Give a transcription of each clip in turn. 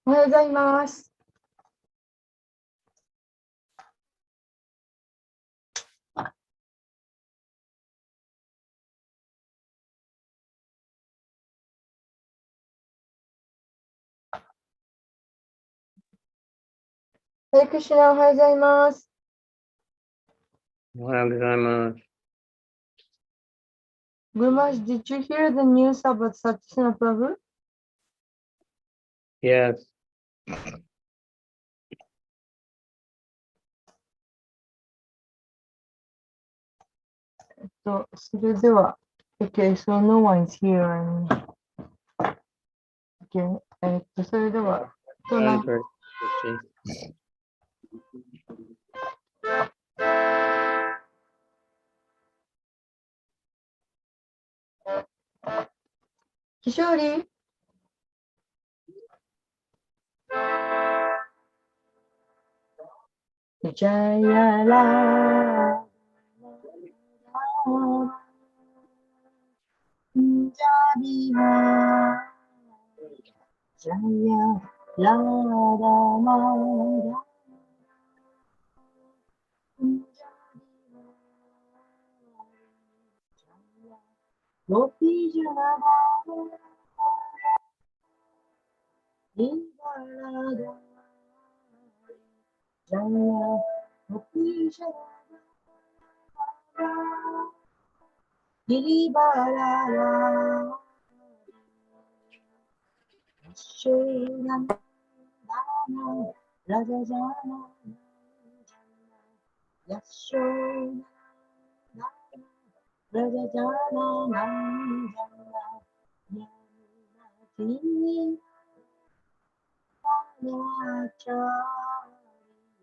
おはようございます。ハレクシナ、おはようございます。おはようございます。Guru Maharaj, did you hear the news about Satsana Prabhu? Yes. それでは、Okay, so no one's here. Okay, それでは、キショーリジャヤラジャビハジャヤラダマラロピジャラリバラダジャヤロピジャラリバラダシュランダナラジャジャナヤショーナラジャジャナナンジャナヤミナティナチャリ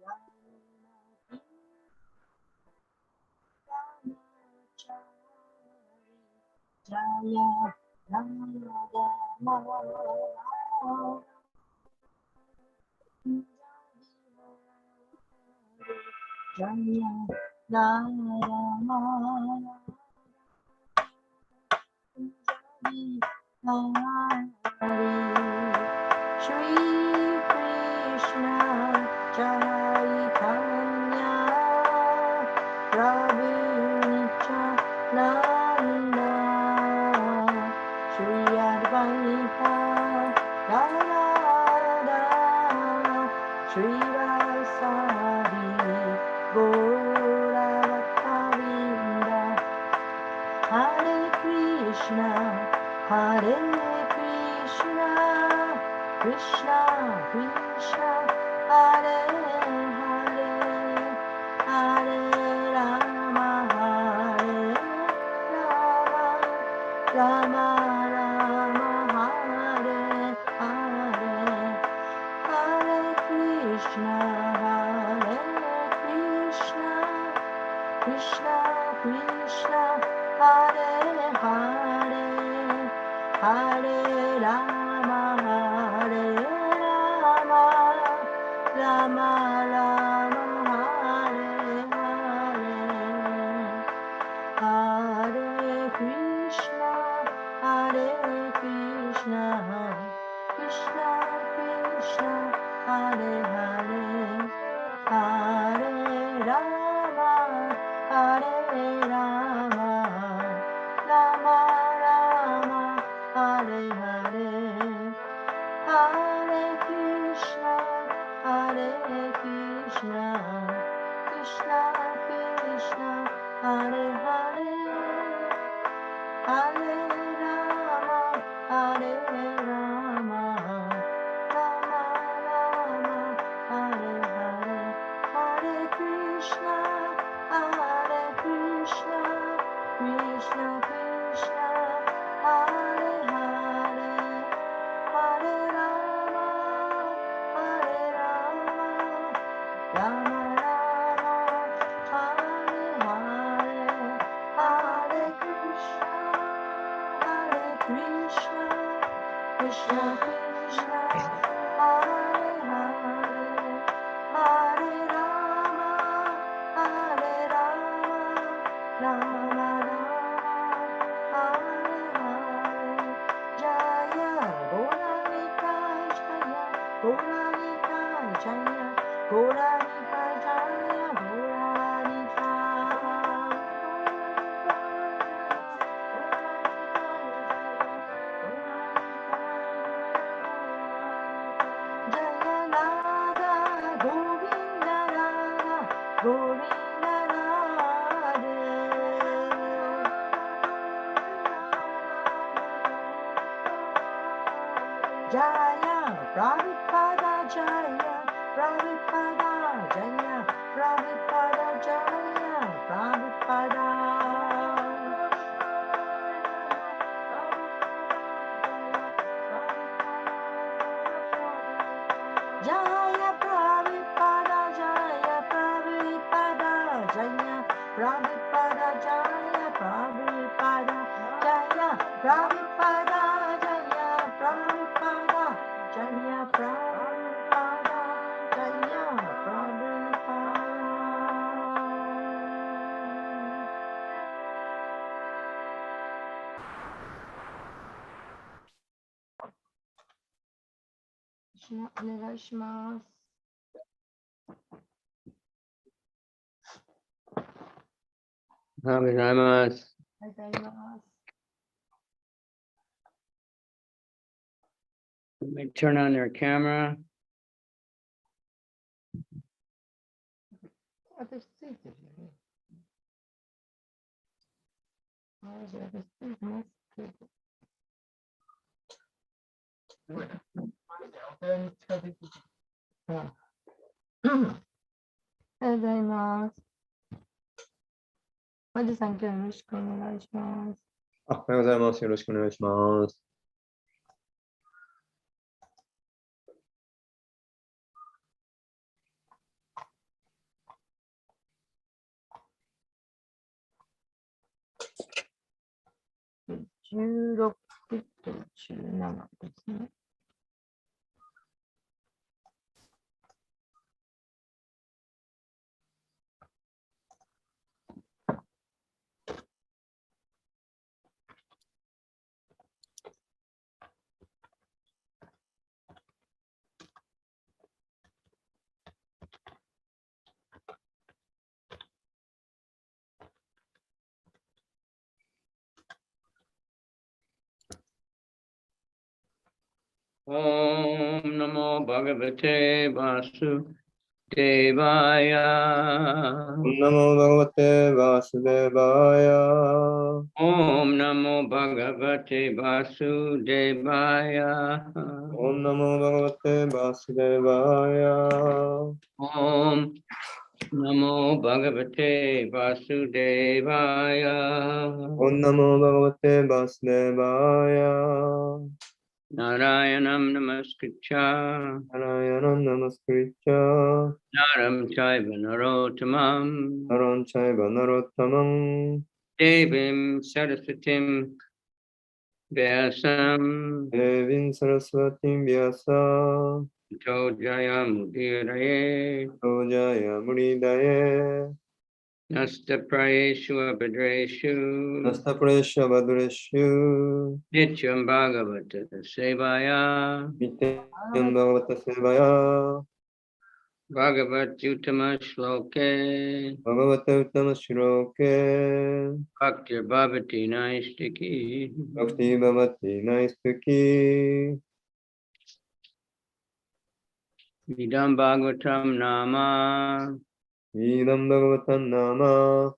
ヤミナティナチャリジャヤラダマラジャヤラダマラShri Krishna Chaitanya Prabhu Nityananda Shri Advaita Radha Shri Vasari Gaura Bhattavinda Hare Krishna Hare Krishna, Krishna, Krishna, Hare Hare, Hare Rama, Hare Rama, Rama Rama, Hare Hare, Hare Krishna, Hare Krishna, Krishna, Krishna, Hare Hare. Hare Rama, Hare Rama, Rama Rama, Hare Hare, Hare Krishna, Krishna Krishna, Hare Hare, Hare Rama, Hare Rama, Rama Rama, Hare Hare, Hare Krishna, Krishna Krishna, Hare Hare, Hare Rama, Hare Rama, Rama Rama, Hare Hare, Hare Krishna, Krishna Krishna, Hare Hare, Hare Rama, Rama Rama, Hare Hare, Hare Krishna, Krishna Krishna, Hare Hare, Hare Rama, Rama Rama, Hare Hare, Jaya They turn on their camera. Om Namo Bhagavate Vasudevaya. Om Namo Bhagavate Vasudevaya. Om Namo Bhagavate Vasudevaya. Om Namo Bhagavate Vasudevaya. Om Namo Bhagavate Vasudevaya. Om Namo Bhagavate Vasudevaya. Narayanam Namaskritya Narayanam Namaskritya. Naram Chaiva Narottamam Naram Chaiva Narottamam. Devim Saraswatim Vyasam Devim Saraswatim Vyasa. Tho Jaya Mudiraye Ojaya Muridaye. Nasta Prayeshu Abhadreshu Nastapresha Vadreshu. Nityam Bhagavata Sevaya Nityam Bhagavata Sevaya. Bhagavat Uttama Shloke Bhagavata Uttama Shloke. Bhaktir Bhavati Naistiki Bhakti Bhavati Naistaki. Vidam Bhagavatam Nama Idam Bhagavatam Nama.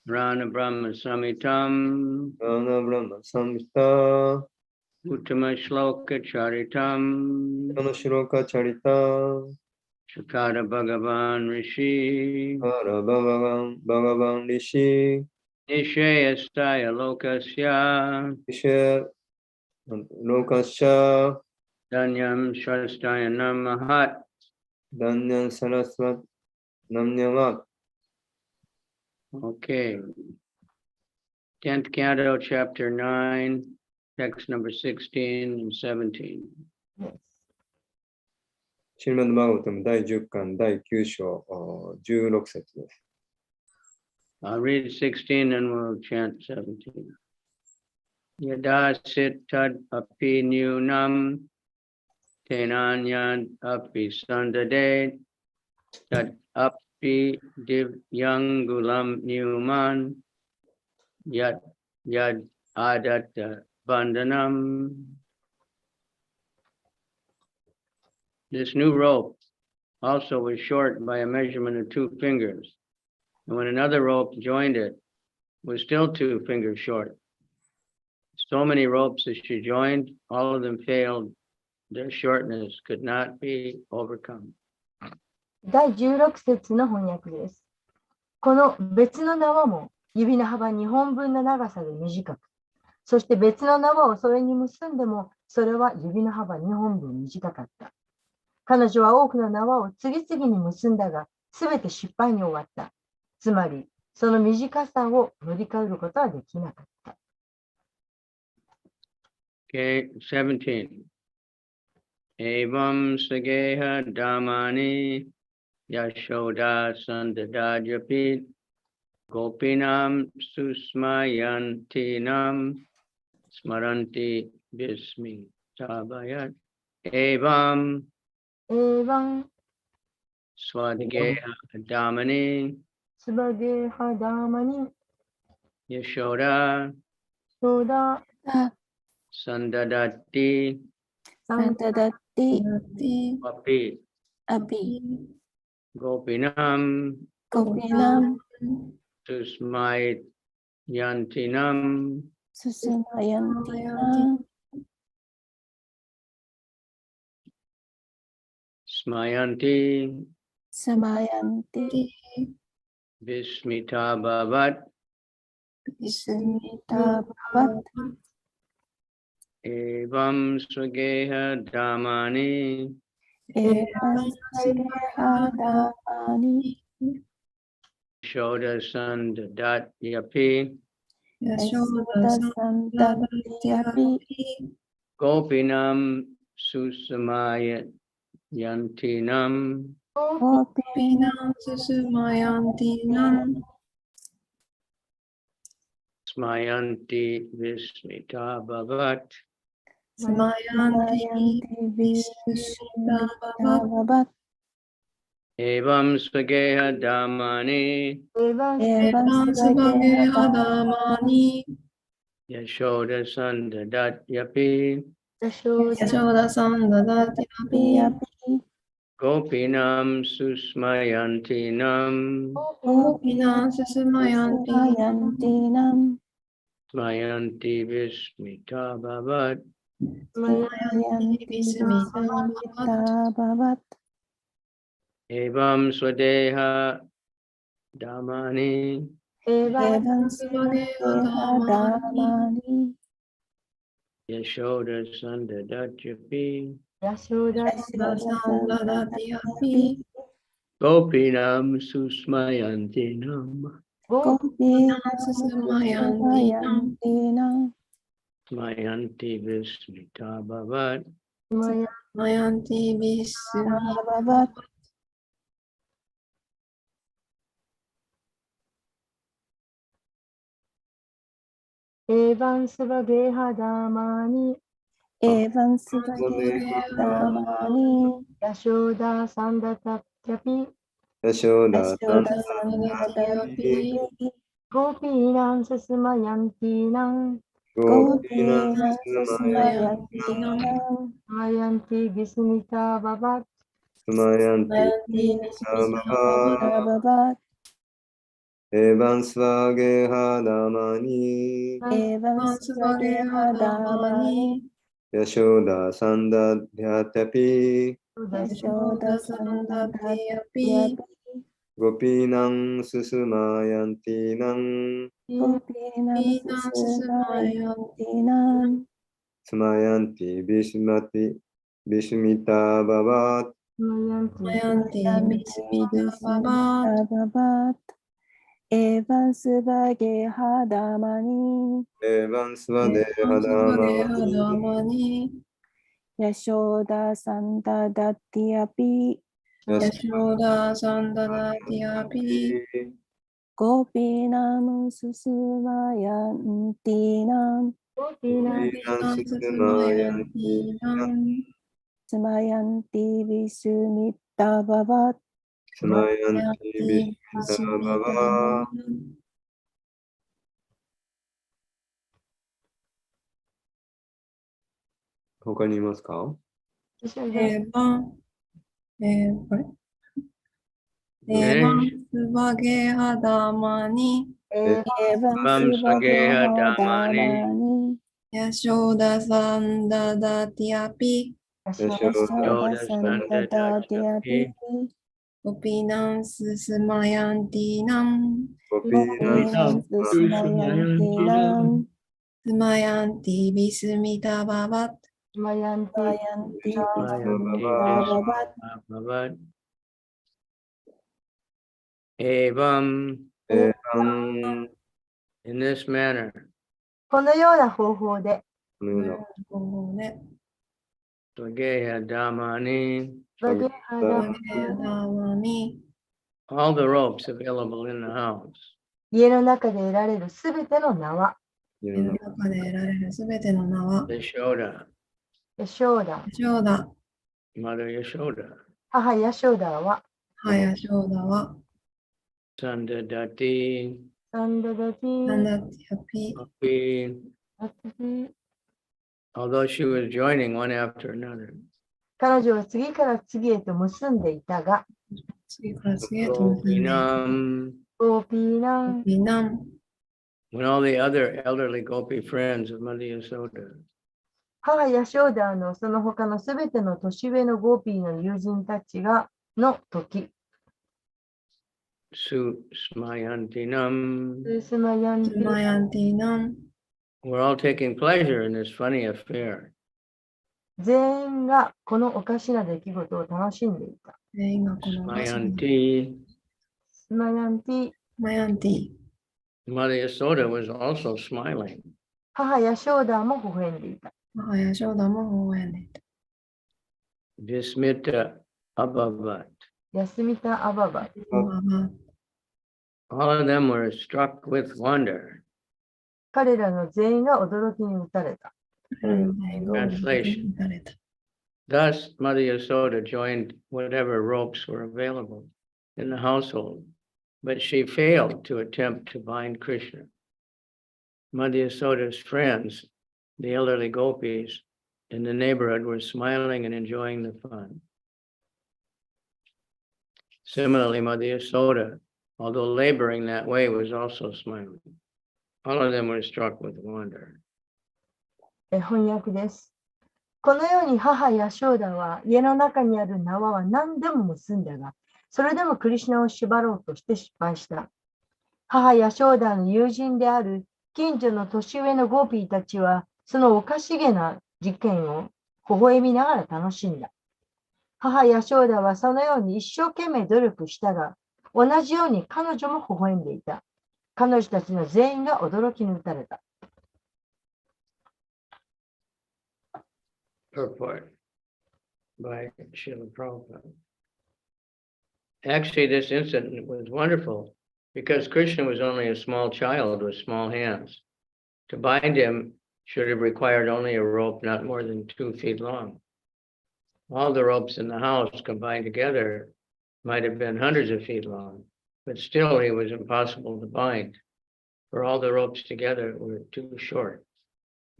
Rana Brahma Samitam Rana Brahma Samhita. Uttama Shloka Charitam Uttama Shloka Charita. Shakara Bhagavan Rishi Hara Bhagavan Rishi. Nishayastaya Lokasya Ishe Lokasha. Danyam Shastaya Namahat. Danyan Sarasvat Namnyavat. Okay. 10th Canto, Chapter 9, text number 16 and 17. シルマンド・バーガバタム第10巻第9章16節です。I'll read 16 and we'll chant 17. Yada sit tad api nyunam tenanyad api sandade tat api divyangulam nyuman yad adata bandhanam. This new rope also was short by a measurement of 2 fingers. And when another rope joined it, was still 2 fingers short. So many ropes as she joined, all of them failed. Their shortness could not be overcome. 第16節の翻訳です。この別の縄も指の幅2本分の長さで短く、そして別の縄をそれに結んでも、それは指の幅2本分短かった。彼女は多くの縄を次々に結んだが、すべて失敗に終わった。つまり、その短さを乗り越えることはできなかった。Okay, 17. Evam sageha damani yashoda sandadadyapi gopinam susmayantinam smaranti bismi tabayat evam swadgeha damani yashoda sandadati api gopinam susmayantinam smayanti bismita bhavat evam swageha damani shoda sandadyapi gopinam susmayantinam smayanti vismita bhavat evam swageha damani yashoda sandadyapi gopinam susmayantinam smayanti vismita bhavat evam swadeha damani yashoda sandadyapi gopinam susmayantinam smayanti vismita bhavat evam svageha damani yashoda sandatapyapi gopinam susmayantinam smayanti vismita bhavat evam svageha damani yashoda sandadyapi gopinam susmayantinam smayanti bismita bhavat evam svageha damani yashoda sandadyapi gopinam susmayantinam スマヤンティビスミッタババスマヤンティビスミタババ。他にいますか？私はねこれエヴァンスバゲハダマニエエヴァンスバゲハダマニヤショーダサンダダティアピバヤショヤショダサンダダティアピオピナンススマヤンティナンコピーナンピナンススマヤンティナンスマヤンティビスミタババスマヤンティスマヤンティビスミッタババEvam, エバン in this manner, このような方法でこのようなこのね Swageha Damani, バゲハダバゲハダマニ all the ropes available in the house. 家の中で得られるすべての縄、家世のの中中で得られるすべての名は Yashoda, ヤショーダ、ヤショーダ Mother Yashoda, 母ヤショーダは、ハヤショーダは Sandadati, サンダダティナンダティアピ Api, アツティ although she was joining one after another. 彼女は次から次へと結んでいたが、次から次へと結んでいく Gopinam, ゴーピーナン、ピナン when all the other elderly Gopi friends of Mother Yashoda 母ヤショーダのその他のすべての年上のゴーピーの友人たちがの時、Smayantinam スマヤンテスマィ、ヤンティナン were all taking pleasure in this funny affair. 全員がこのおかしな出来事を楽しんでいた。全員がこの Smayanti, スマヤンティ、マヤンティ Mother Yashoda was also smiling. 母ヤショーダも微笑んでいた。母ヤショーダも応援でいた Vismita Abhavat. ヤスミタ・アババ、 All of them were struck with wonder. 彼らの全員が驚きに打たれた。 Translation. Thus, Mother Yashoda joined whatever ropes were available in the household, but she failed to attempt to bind Krishna. Mother Yashoda's friends, the elderly gopis in the neighborhood, were smiling and enjoying the fun. Similarly, Mother Yashoda, although laboring that way, was also smiling. All of them were struck with wonder. 翻訳です。このように母ヤショーダは家の中にある縄は何でも結んだが、それでもクリシュナを縛ろうとして失敗した。母ヤショーダの友人である近所の年上のゴーピーたちは、そのおかしげな事件を微笑みながら楽しんだ。母ヤショーダはそのように一生懸命努力したが、同じように彼女も微笑んでいた。彼女たちの全員が驚きに打たれた。Purport by Srila Prabhupada. Actually, this incident was wonderful because Krishna was only a small child with small hands. To bind him should have required only a rope not more than 2 feet long. All the ropes in the house combined together might have been hundreds of feet long, but still he was impossible to bind, for all the ropes together were too short.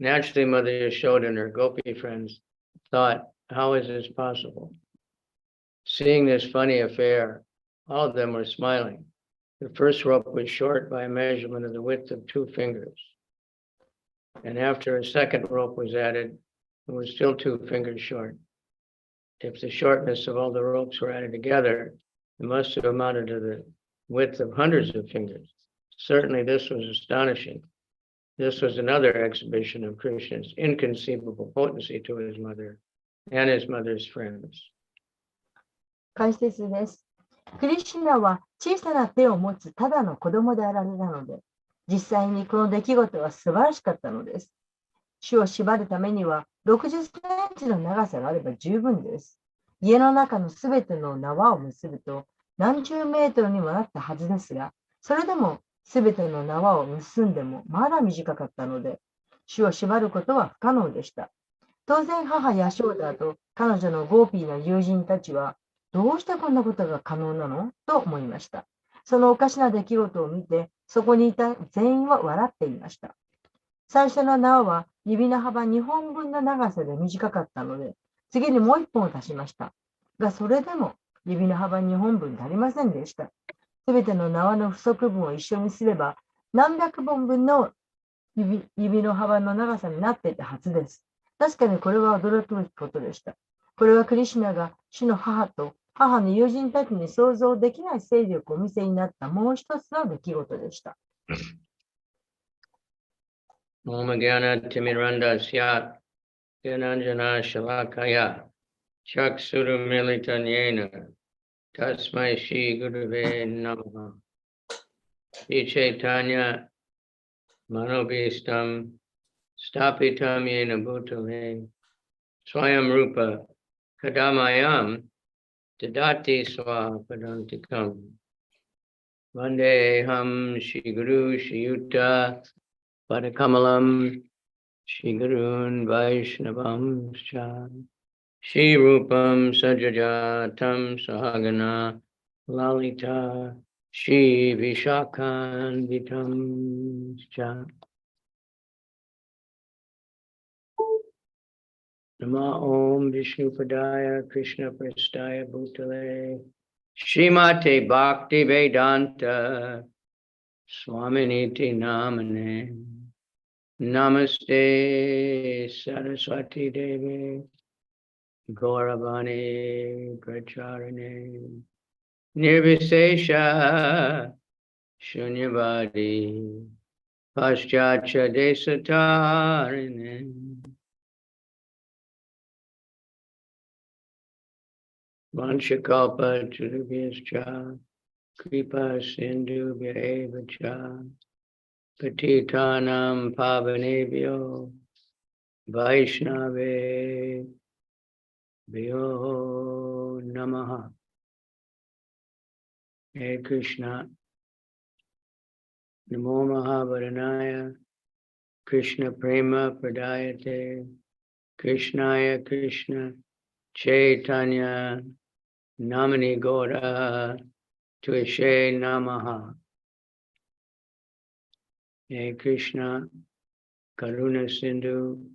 Naturally, Mother Yashoda and her gopi friends thought, how is this possible? Seeing this funny affair, all of them were smiling. The first rope was short by a measurement of the width of 2 fingers. And after a second rope was added, it was still 2 fingers short. If the shortness of all the ropes were added together, it must have amounted to the width of hundreds of fingers. Certainly this was astonishing. This was another exhibition of Krishna's inconceivable potency to his mother and his mother's friends. 解説です。クリシュナは小さな手を持つただの子供であられたので、実際にこの出来事は素晴らしかったのです。主を縛るためには60センチの長さがあれば十分です。家の中のすべての縄を結ぶと何十メートルにもなったはずですが、それでもすべての縄を結んでもまだ短かったので、主を縛ることは不可能でした。当然、母ヤショーダと彼女のゴーピーの友人たちは、どうしてこんなことが可能なのと思いました。そのおかしな出来事を見て、そこにいた全員は笑っていました。最初の縄は指の幅2本分の長さで短かったので、次にもう1本を足しました。が、それでも指の幅2本分足りませんでした。すべての縄の不足分を一緒にすれば、何百本分の指の幅の長さになっていたはずです。確かにこれは驚くべきことでした。これはクリシュナが主の母と母の友人たちに想像できない勢力をお見せになったもう一つの出来事でした。Om Gyana Timiranda Syat Gyananjana Shalakaya Chakshuru Militanyena Tasmai Shri Gurave Namaha Shri Chaitanya Manobhistam Stapitam Yena Bhutale Swayam Rupa Kadamayam Dadati Swa Padantikam Vandeham Shri Guru Shri Yuta Padakamalam Shri Gurun Vaishnavam Shri Rupam Sajajatam Sahagana Lalita Shri Vishakhanvitam Cha Nama Om Vishnupadaya Krishna Prastaya Bhutale Srimate Bhakti Vedanta Swaminiti Namane Namaste Saraswati Devi Gauravani Pracharane Nirvisesha Shunyavadi Paschatya Desatarine Vanchakalpa Chudubhyascha Kripa Sindhubhya Evacha Patitanam Pavanebhyo Vaishnave Bhyo Namaha. Hare Krishna Namo Mahabharanaya Krishna Prema Pradayate Krishnaya Krishna Chaitanya Namani Gaura Tuishe Namaha. Hare Krishna Karuna Sindhu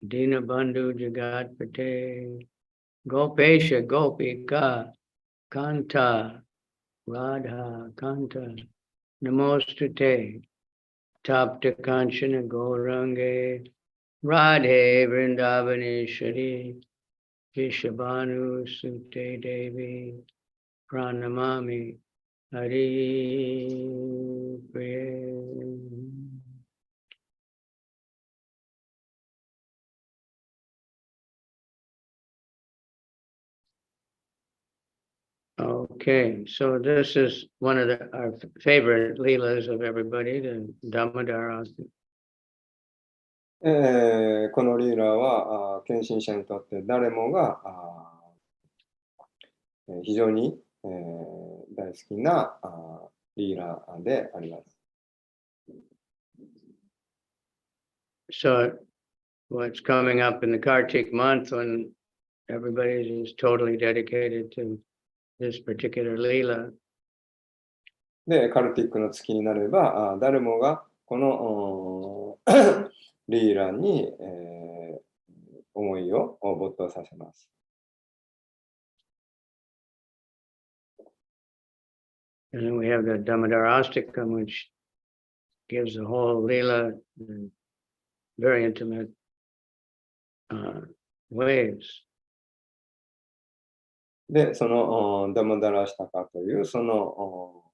Dinabandhu Jagatpate Gopesha Gopika Kanta Radha Kanta Namostute Tapta Kanchana Gaurange Radhe Vrindavaneshwari Vishabhanu Sute Devi Pranamami Hari Priya. Okay, so this is one of our favorite leelas of everybody, the Damodara. このリーラは献身者にとって誰もが非常に大好きなリーラであります。So what's coming up in the Kartik month when everybody is totally dedicated to this particular leela. で、カルティックの月になれば誰もがこのリーラに、思いを没頭させます。And then we have the Damodarastakam, which gives the whole leela in very intimate ways. で、そのダモダラシタカというその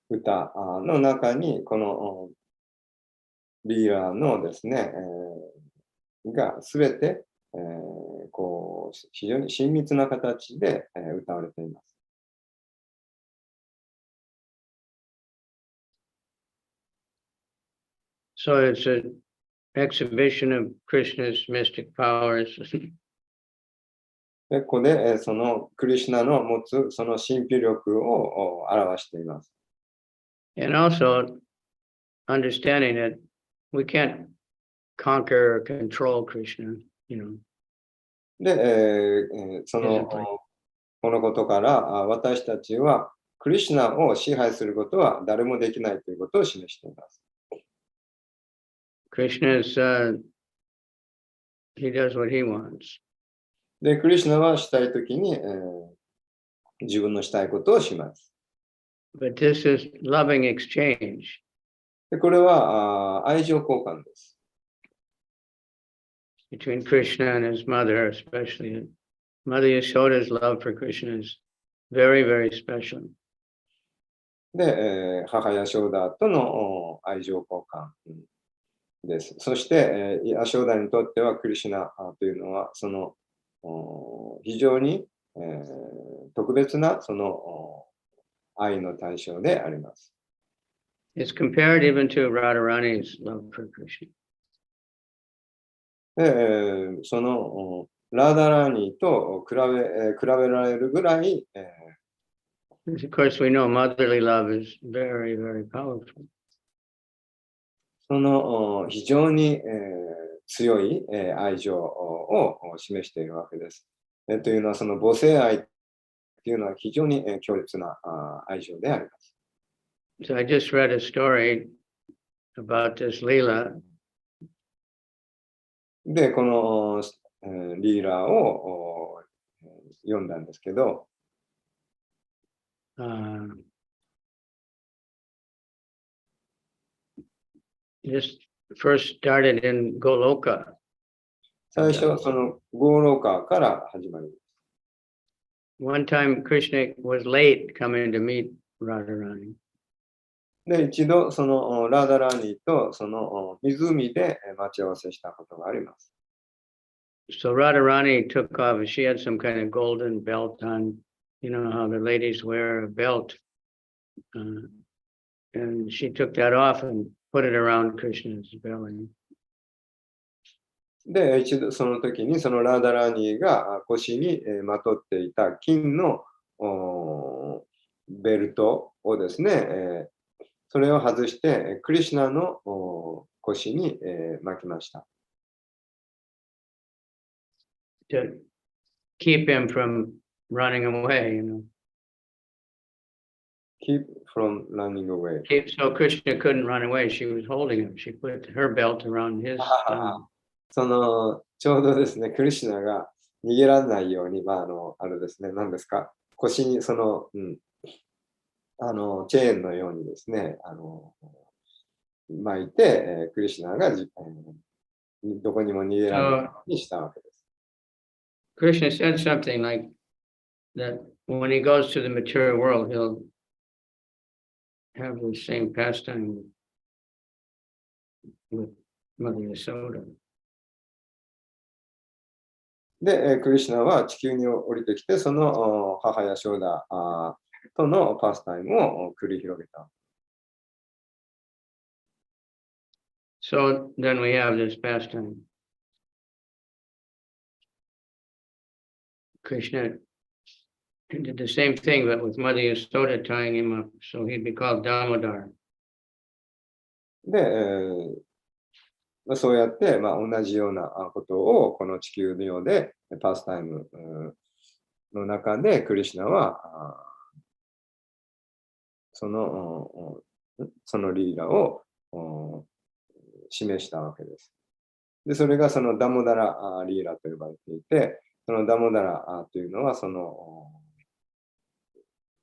歌の中にこのリーラのですね、がすべて、こう非常に親密な形で、歌われています。So it's an exhibition of Krishna's mystic powers. で、ここでそのクリシュナの持つその神秘力を表しています。And also understanding that we can't conquer or control Krishna. で、このことから私たちはクリシュナを支配することは誰もできないということを示しています。Krishna's, he does what he wants. で、クリシュナはしたいときに、自分のしたいことをします。But this is loving exchange. で、これは愛情交換です。Between Krishna and his mother, especially. Mother Yashoda's love for Krishna is very, very special. で、母ヤショーダとの愛情交換です。そして、ヤショーダにとってはクリシュナというのは、その非常に、特別なその愛の対象であります。It's compared even to Radharani's love for Krishna. で、そのラーダラーニと比べられるぐらい、Of course, we know motherly love is very, very powerful. その非常に、強い、愛情を示しているわけです。というのは、その母性愛というのは非常に、強烈な愛情であります。So I just read a story about this Leela. で、この、リーラーを読んだんですけど、This first started in Goloka. 最初、そのゴーローカーから始まります。One time Krishna was late coming to meet Radharani. で、一度、そのラーダラーニーとその湖で待ち合わせしたことがあります。So Radharani took off, she had some kind of golden belt on, you know how the ladies wear a belt. And she took that off and put it around Krishna's belly. で、一度その時にそのラーダラーニーが腰にまとっていた金のベルトをですね、それを外してクリシュナの腰に巻きました。To keep him from running away, you know. Keep from running away. So Krishna couldn't run away. She was holding him. She put her belt around his. そのちょうどですね、クリシュナが逃げられないように、あれですね、何ですか、腰にその、チェーンのようにですね、巻いて、クリシュナがどこにも逃げられないようにしたわけです。Krishna said something like that when he goes to the material world, he'll have the same pastime with Mother Yashoda. で、クリシュナは地球に降りてきて、その母ヤショーダとのパスタイムを繰り広げた。So then we have this pastime. Krishna did the same thing, but with Mother Yashoda tying him up, so he'd be called Damodar. で、そうやって、同じようなことをこの地球のようでパスタイムの中でクリシュナはそのリーラを示したわけです。で、それがそのダモダラリーラと呼ばれていて、そのダモダラというのはその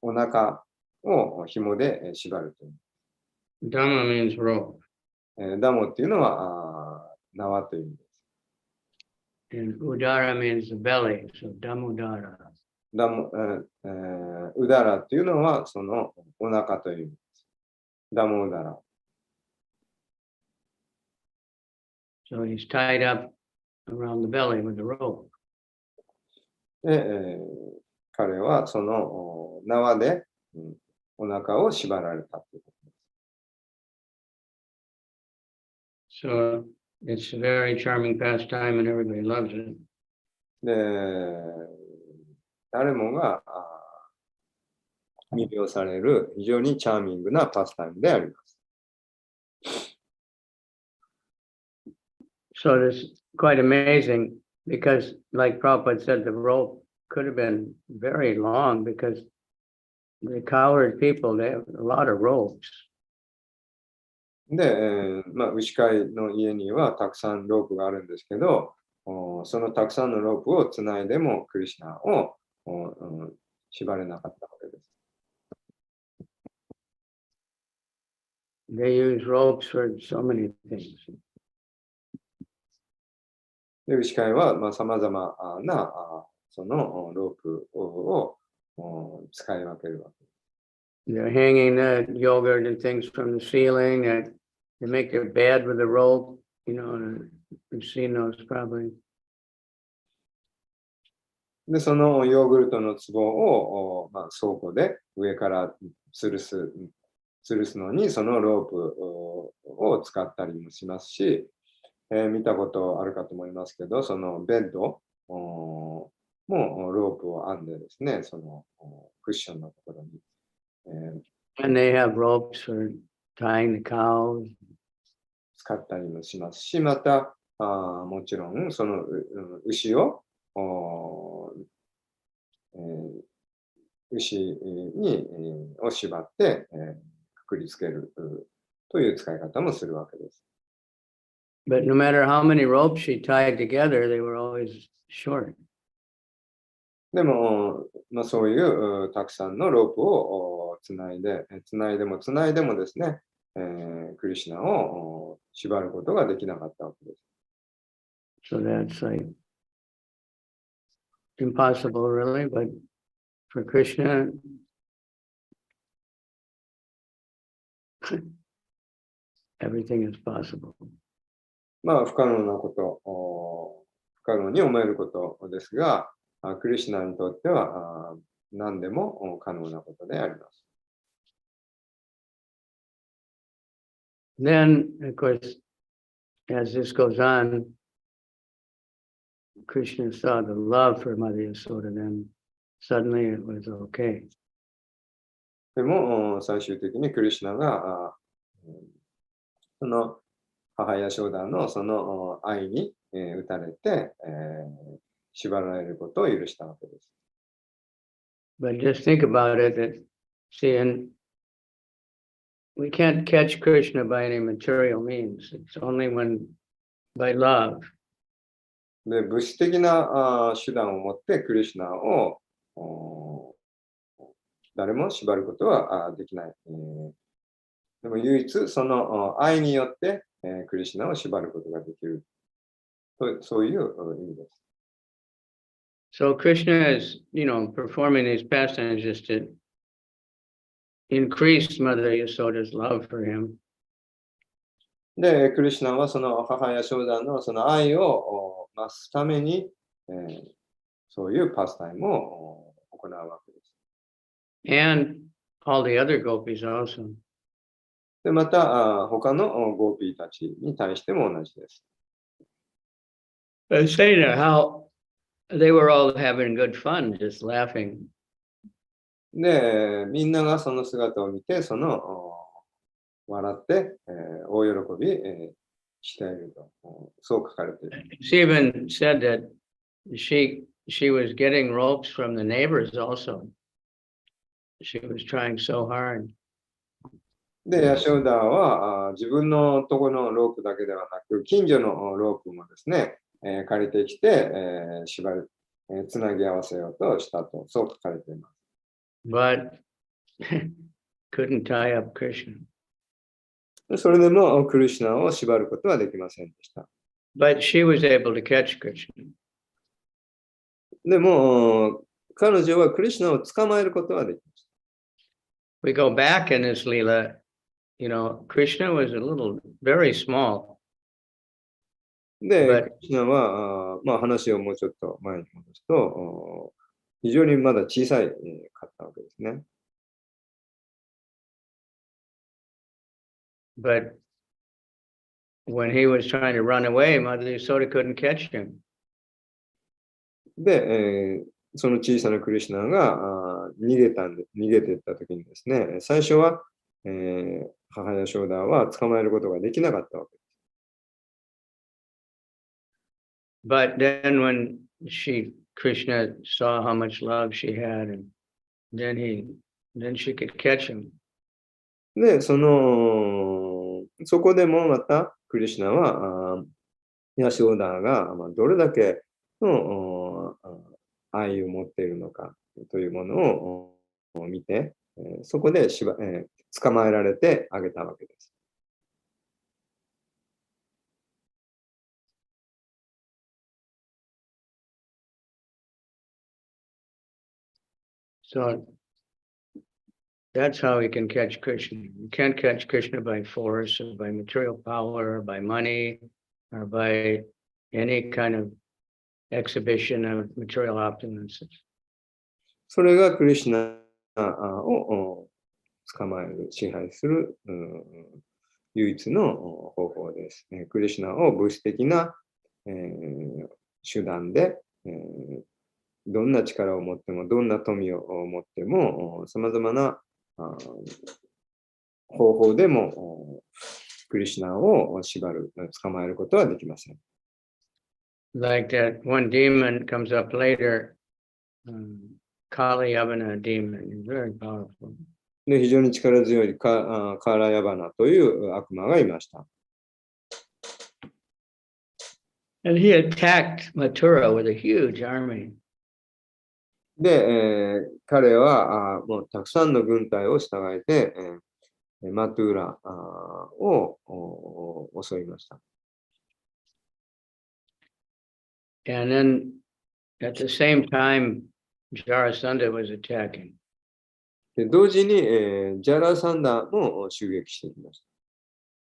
お腹を紐で縛るという。Dhamma means rope. ダモっていうのは縄という意味です。And Udara means the belly, so Damodara. ウダラっていうのはそのお腹という意味です。ダモウダラ。So he's tied up around the belly with the rope. で、彼はその縄でお腹を縛られたということです。So it's a very charming pastime and everybody loves it. で、誰もが魅了される非常にチャーミングなパスタイムであります。So it's quite amazing because like Prabhupada said, the rope could have been very long because the cowherd people, they have a lot of ropes. で、牛飼いの家にはたくさんロープがあるんですけど、そのたくさんのロープをつないでもクリシュナを縛れなかったわけです。They use ropes for so many things. で、牛飼いはさまざまなそのロープを使い分けるわけです。They're hanging the yogurt and things from the ceiling, and they make their bed with a rope, you know, and you've seen those probably. で、そのヨーグルトの壺を倉庫で上から吊るすのにそのロープを使ったりもしますし、見たことあるかと思いますけど、そのベッドもロープを編んでですね、そのクッションのところに。And they have ropes for tying the cows. 使ったりもしますし、またもちろんその牛をを縛って、くくりつけるという使い方もするわけです。But no matter how many ropes she tied together, they were always short. でも、そういうたくさんのロープをつないでもですね、クリシュナを縛ることができなかったわけです。So that's like impossible, really. But for Krishna, everything is possible. 不可能なこと、不可能に思えることですが、クリシュナにとっては何でも可能なことであります。Then, of course, as this goes on, Krishna saw the love for Mother Yasoda, then suddenly it was okay. でも、最終的にクリシュナがその母ヤショーダのその愛に打たれて、縛られることを許したわけです。But just think about it, that seeing we can't catch Krishna by any material means. It's only by love. で、物質的な手段を持ってクリシュナを誰も縛ることはできない。でも唯一その愛によってクリシュナを縛ることができる。そういう意味です。So Krishna is, performing these pastimes just to increase Mother Yasoda's love for him. で、クリシュナはその母ヤショーダのその愛を増すために、そういうパスタイムを行うわけです。And all the other gopis also. で、また他のゴーピーたちに対しても同じです。I was saying how they were all having good fun, just laughing. で、みんながその姿を見て、笑って、大喜び、していると、そう書かれている。She even said that she was getting ropes from the neighbors also. She was trying so hard. で、ヤショーダは自分のところのロープだけではなく、近所のロープもですね、借りてきて、つなぎ合わせようとしたと、そう書かれています。But couldn't tie up Krishna. それでもクリシュナを縛ることはできませんでした。But she was able to catch Krishna. でも、彼女はクリシュナを捕まえることはできました。We go back in this Leela, Krishna was very small. で、クリシュナは、話をもうちょっと前に戻すと、非常にまだ小さいかったわけですね。But when he was trying to run away, Mother Yasoda couldn't catch him. で、その小さなクリシュナが逃げていったときにですね、最初は、母ヤショーダは捕まえることができなかったわけです。But then when Krishna saw how much love she had, and then she could catch him. で、そこでもまた、クリシュナは、ヤショーダーがどれだけの愛を持っているのかというものを見て、そこで捕まえられてあげたわけです。So that's how we can catch Krishna. You can't catch Krishna by force or by material power or by money or by any kind of exhibition of material opulence. それがクリシュナを捕まえる、支配する唯一の方法です。クリシュナを物質的な、手段で、どんな力を持っても、どんな富を持っても、さまざまな方法でもクリシュナを捕まえることはできません。Like that one demon comes up later, Kali Yavana demon, very powerful. で、非常に力強いカーラヤバナという悪魔がいました。And he attacked Mathura with a huge army. で、彼はもうたくさんの軍隊を従えて、マトゥーラを襲いました。And then at the same time, Jarasandha was attacking. で同時に、ジャラサンダも襲撃してきまし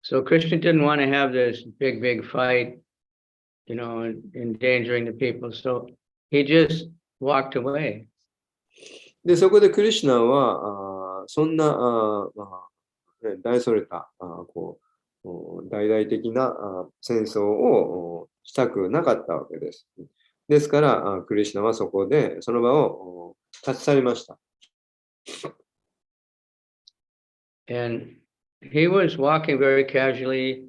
た。So Krishna didn't want to have this big fight, endangering the people. So he just walked away. で、そこでクリシュナは、そんな大それた大々的な戦争をしたくなかったわけです。ですから、クリシュナはその場を立ち去りました。And he was walking very casually,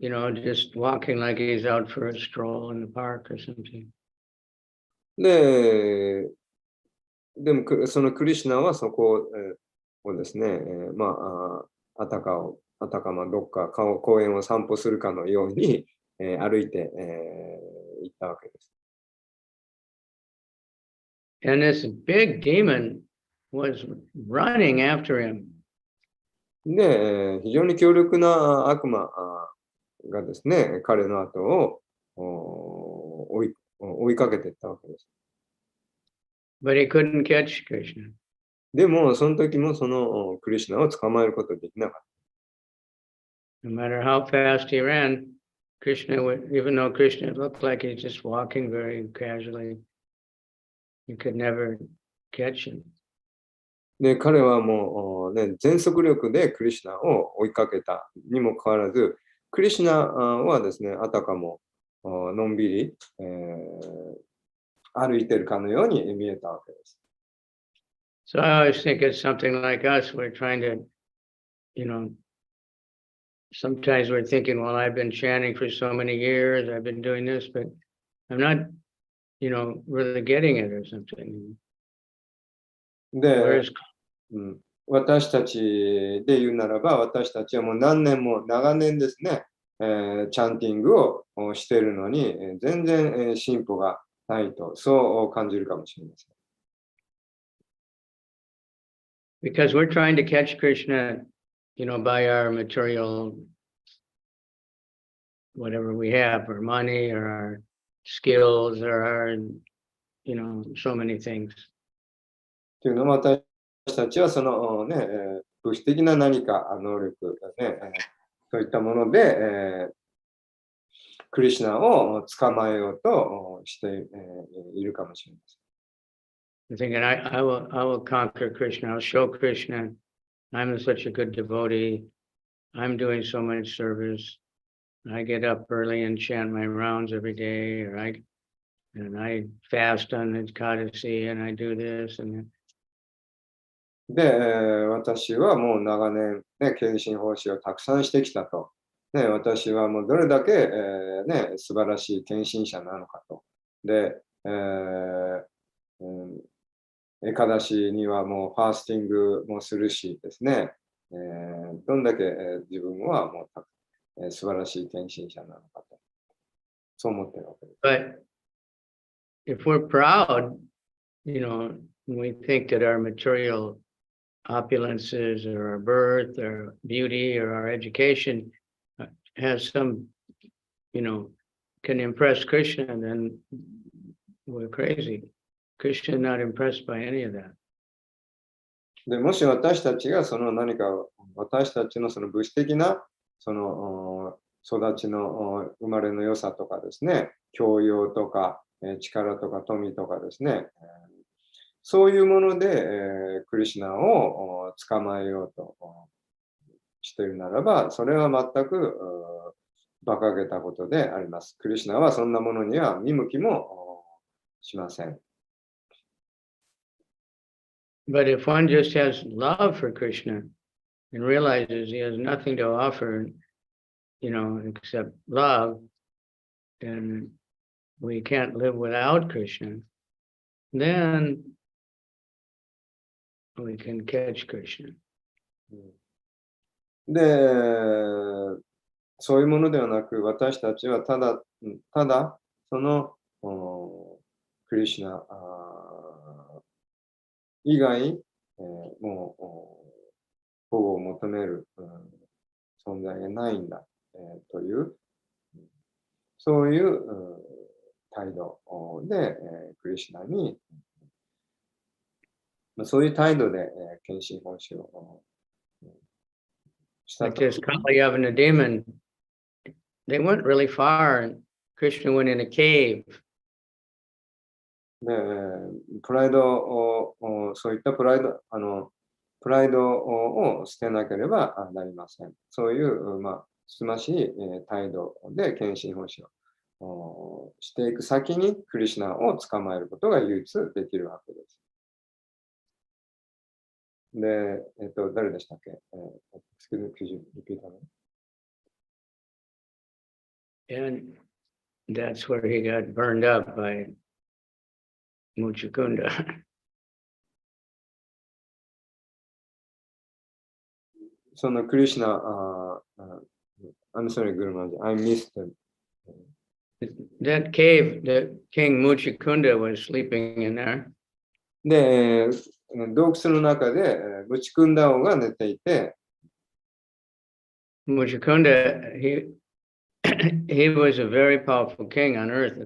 just walking like he's out for a stroll in the park or something. でも、そのクリシュナはそこをですね、あたかどっか公園を散歩するかのように、歩いて、行ったわけです。And this big demon was running after him. で、非常に強力な悪魔がですね、彼の後を追いかけていったわけです。But he couldn't catch Krishna. でも、その時もそのクリシュナを捕まえることができなかった。No matter how fast he ran, even though Krishna looked like he's just walking very casually, you could never catch him. で、彼はもう、全速力でクリシュナを追いかけたにもかかわらず、クリシュナはですね、あたかものんびり、歩いてるかのように見えたわけです。So I always think it's something like us. We're trying to, sometimes we're thinking, well, I've been chanting for so many years, I've been doing this, but I'm not, really getting it or something. で、私たちで言うならば、私たちはもう長年ですね、チャンティングをしているのに、全然進歩がないと、そう感じるかもしれません。Because we're trying to catch Krishna, by our material, whatever we have, our money or our skills or our, so many things. というのは私たちはそのね、物質的な何か能力ね、そういったもので、クリシュナを捕まえようとしているかもしれません。You're thinking, I will conquer Krishna. I'll show Krishna. I'm such a good devotee. I'm doing so much service. I get up early and chant my rounds every day, and I fast on the Ekadasi, and I do this and that. で、私はもう長年、ね、献身奉仕をたくさんしてきたと。ね、私はもうどれだけ、ね、素晴らしい献身者なのかと。で、エカダシにはもうファースティングもするしですね、どんだけ、自分はもう、素晴らしい献身者なのかと。そう思ってるわけです。But if we're proud, when we think that our material opulences or our birth or beauty or our education has some, can impress Krishna, then we're crazy. Krishna is not impressed by any of that. でもし私たちがその何か私たちのその物質的なその育ちの生まれの良さとかですね、教養とか力とか富とかですね、そういうものでクリシュナを捕まえようとしているならば、それは全く馬鹿げたことであります。クリシュナはそんなものには見向きもしません。But if one just has love for Krishna and realizes he has nothing to offer, except love, and we can't live without Krishna, then we can catch Krishna. で、そういうものではなく、私たちはただそのクリシュナ以外、もう保護を求める、存在がないんだ、という、そういう、態度で、クリシュナに、そういう態度で、献身奉仕をしたと。Like this Kaliyav and the demon, they went really far, and Krishna went in a cave. で、プライドを、そういったプライドを捨てなければなりません。そういう、つつましい態度で献身奉仕をしていく先にクリシュナを捕まえることが唯一できるわけです。で、誰でしたっけAnd that's where he got burned up by Muchukunda. そのクリシュナ、I'm sorry, Guru Maharaj, I missed it. That cave, the King Muchukunda was sleeping in there. で、洞窟の中でムチクンダ王が寝ていて、Muchukunda, he was a very powerful king on earth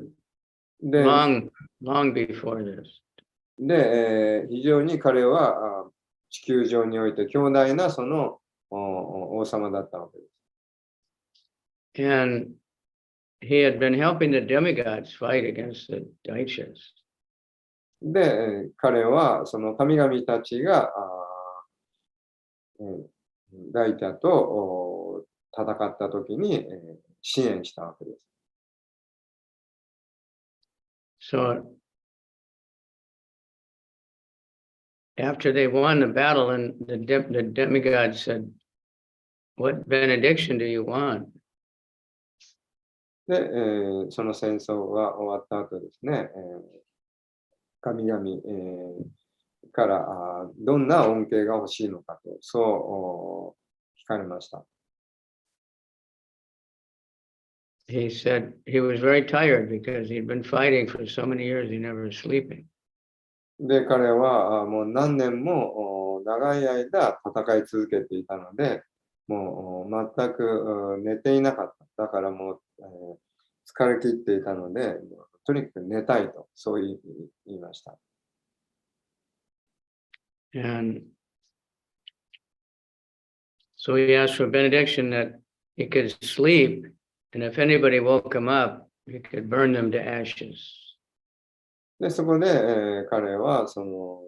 long before this. で、非常に彼は地球上において強大なその王様だったわけです。And he had been helping the demigods fight against the Daityas. で、彼はその神々たちが大体と戦ったときに支援したわけです。So after they won the battle, and the demigod said, "What benediction do you want?" で、その戦争が終わった後ですね、神々、からどんな恩恵が欲しいのかと、そう聞かれました。He said he was very tired because he'd been fighting for so many years, he never was sleeping. で、彼はもう何年も長い間戦い続けていたので、もう全く寝ていなかった。だからもう、疲れ切っていたので、とにかく寝たいと、そう言いました。And so he asked for a benediction that he could sleep, and if anybody woke him up, he could burn them to ashes. で、そこで、彼はその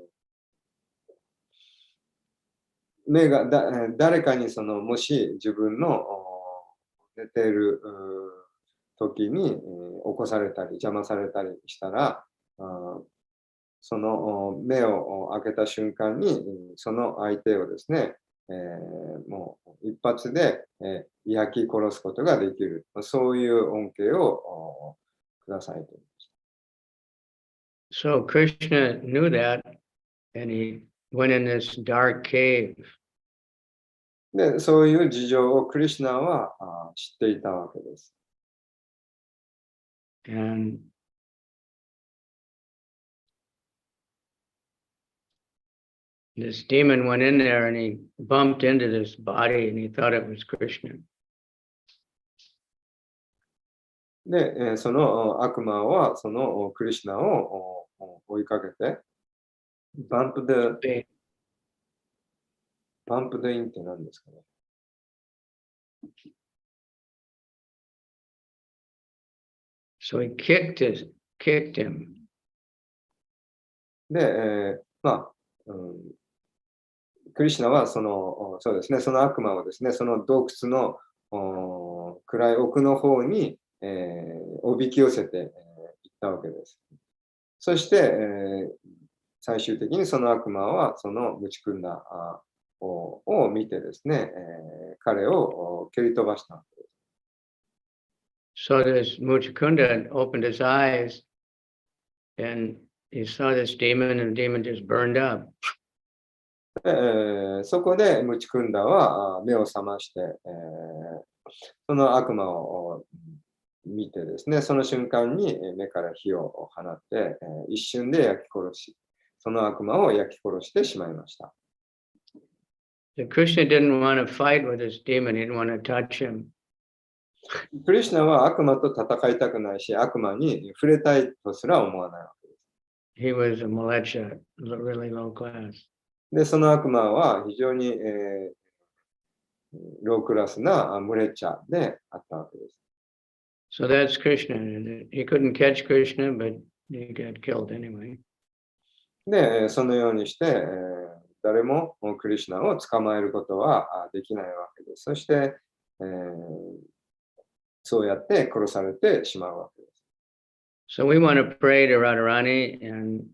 目が誰かにもし自分の寝ている時に、起こされたり邪魔されたりしたら、その目を開けた瞬間にその相手をですね、もう一発で、焼き殺すことができる。そういう恩恵をくださいと言いました。So Krishna knew that, and he went in this dark cave. で、そういう事情をクリシュナは知っていたわけです。And this demon went in there and he bumped into this body and he thought it was Krishna. で、その悪魔はそのクリシュナを追いかけて、バンプドインって何ですかね。So he kicked him. で、クリシュナはそうですね、その悪魔をですね、その洞窟の暗い奥の方に、おびき寄せていったわけです。そして、最終的にその悪魔はそのムチクンダを見てですね、彼を蹴り飛ばしたわけです。So this Muchukunda opened his eyes and he saw this demon and the demon just burned up. そこでムチクンダは目を覚まして、その悪魔を見てですね、その瞬間に目から火を放って、一瞬で焼き殺し、その悪魔を焼き殺してしまいました。So Krishna didn't want to fight with this demon, he didn't want to touch him. クリシュナは悪魔と戦いたくないし、悪魔に触れたいとすら思わないわけです。He was a militia, really low class. で、その悪魔は非常に、ロークラスなムレッチャーであったわけです。So that's Krishna. He couldn't catch Krishna, but he got killed anyway. で、そのようにして、誰もクリシュナを捕まえることはできないわけです。そして、そうやって殺されてしまうわけです。So we want to pray to Radharani and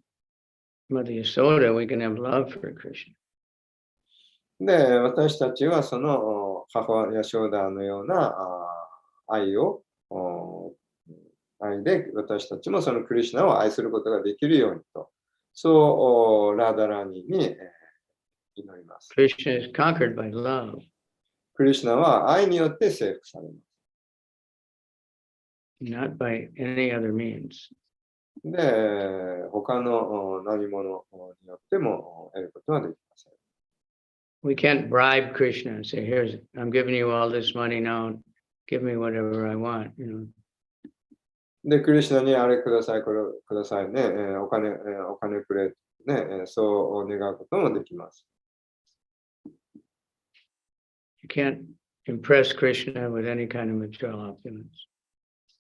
Mother Yasoda, we can have love for Krishna. で、私たちはその母ヤショーダのような愛で私たちもそのクリシュナを愛することができるようにと、そうラーダラーニに祈ります。Krishna is conquered by love. クリシュナは愛によって征服されます。Not by any other means. で、他の何者によっても得ることはできません。We can't bribe Krishna and say, "Here's, I'm giving you all this money now. Give me whatever I want." You know. で、クリシュナにあれください、これくださいね、お金くれ、ね、そう願うこともできます。You can't impress Krishna with any kind of material opulence.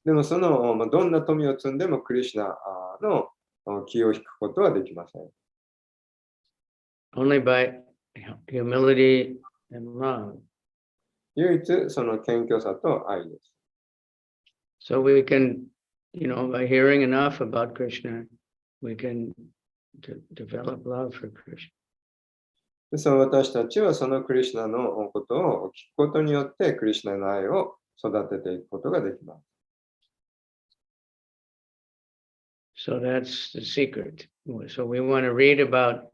でもその、どんな富を積んでもクリシュナの気を引くことはできません。Only by humility and love. 唯一その謙虚さと愛です。So we can, by hearing enough about Krishna, we can develop love for Krishna. そう私たちはそのクリシュナのことを聞くことによってクリシュナの愛を育てていくことができます。So that's the secret. So we want to read about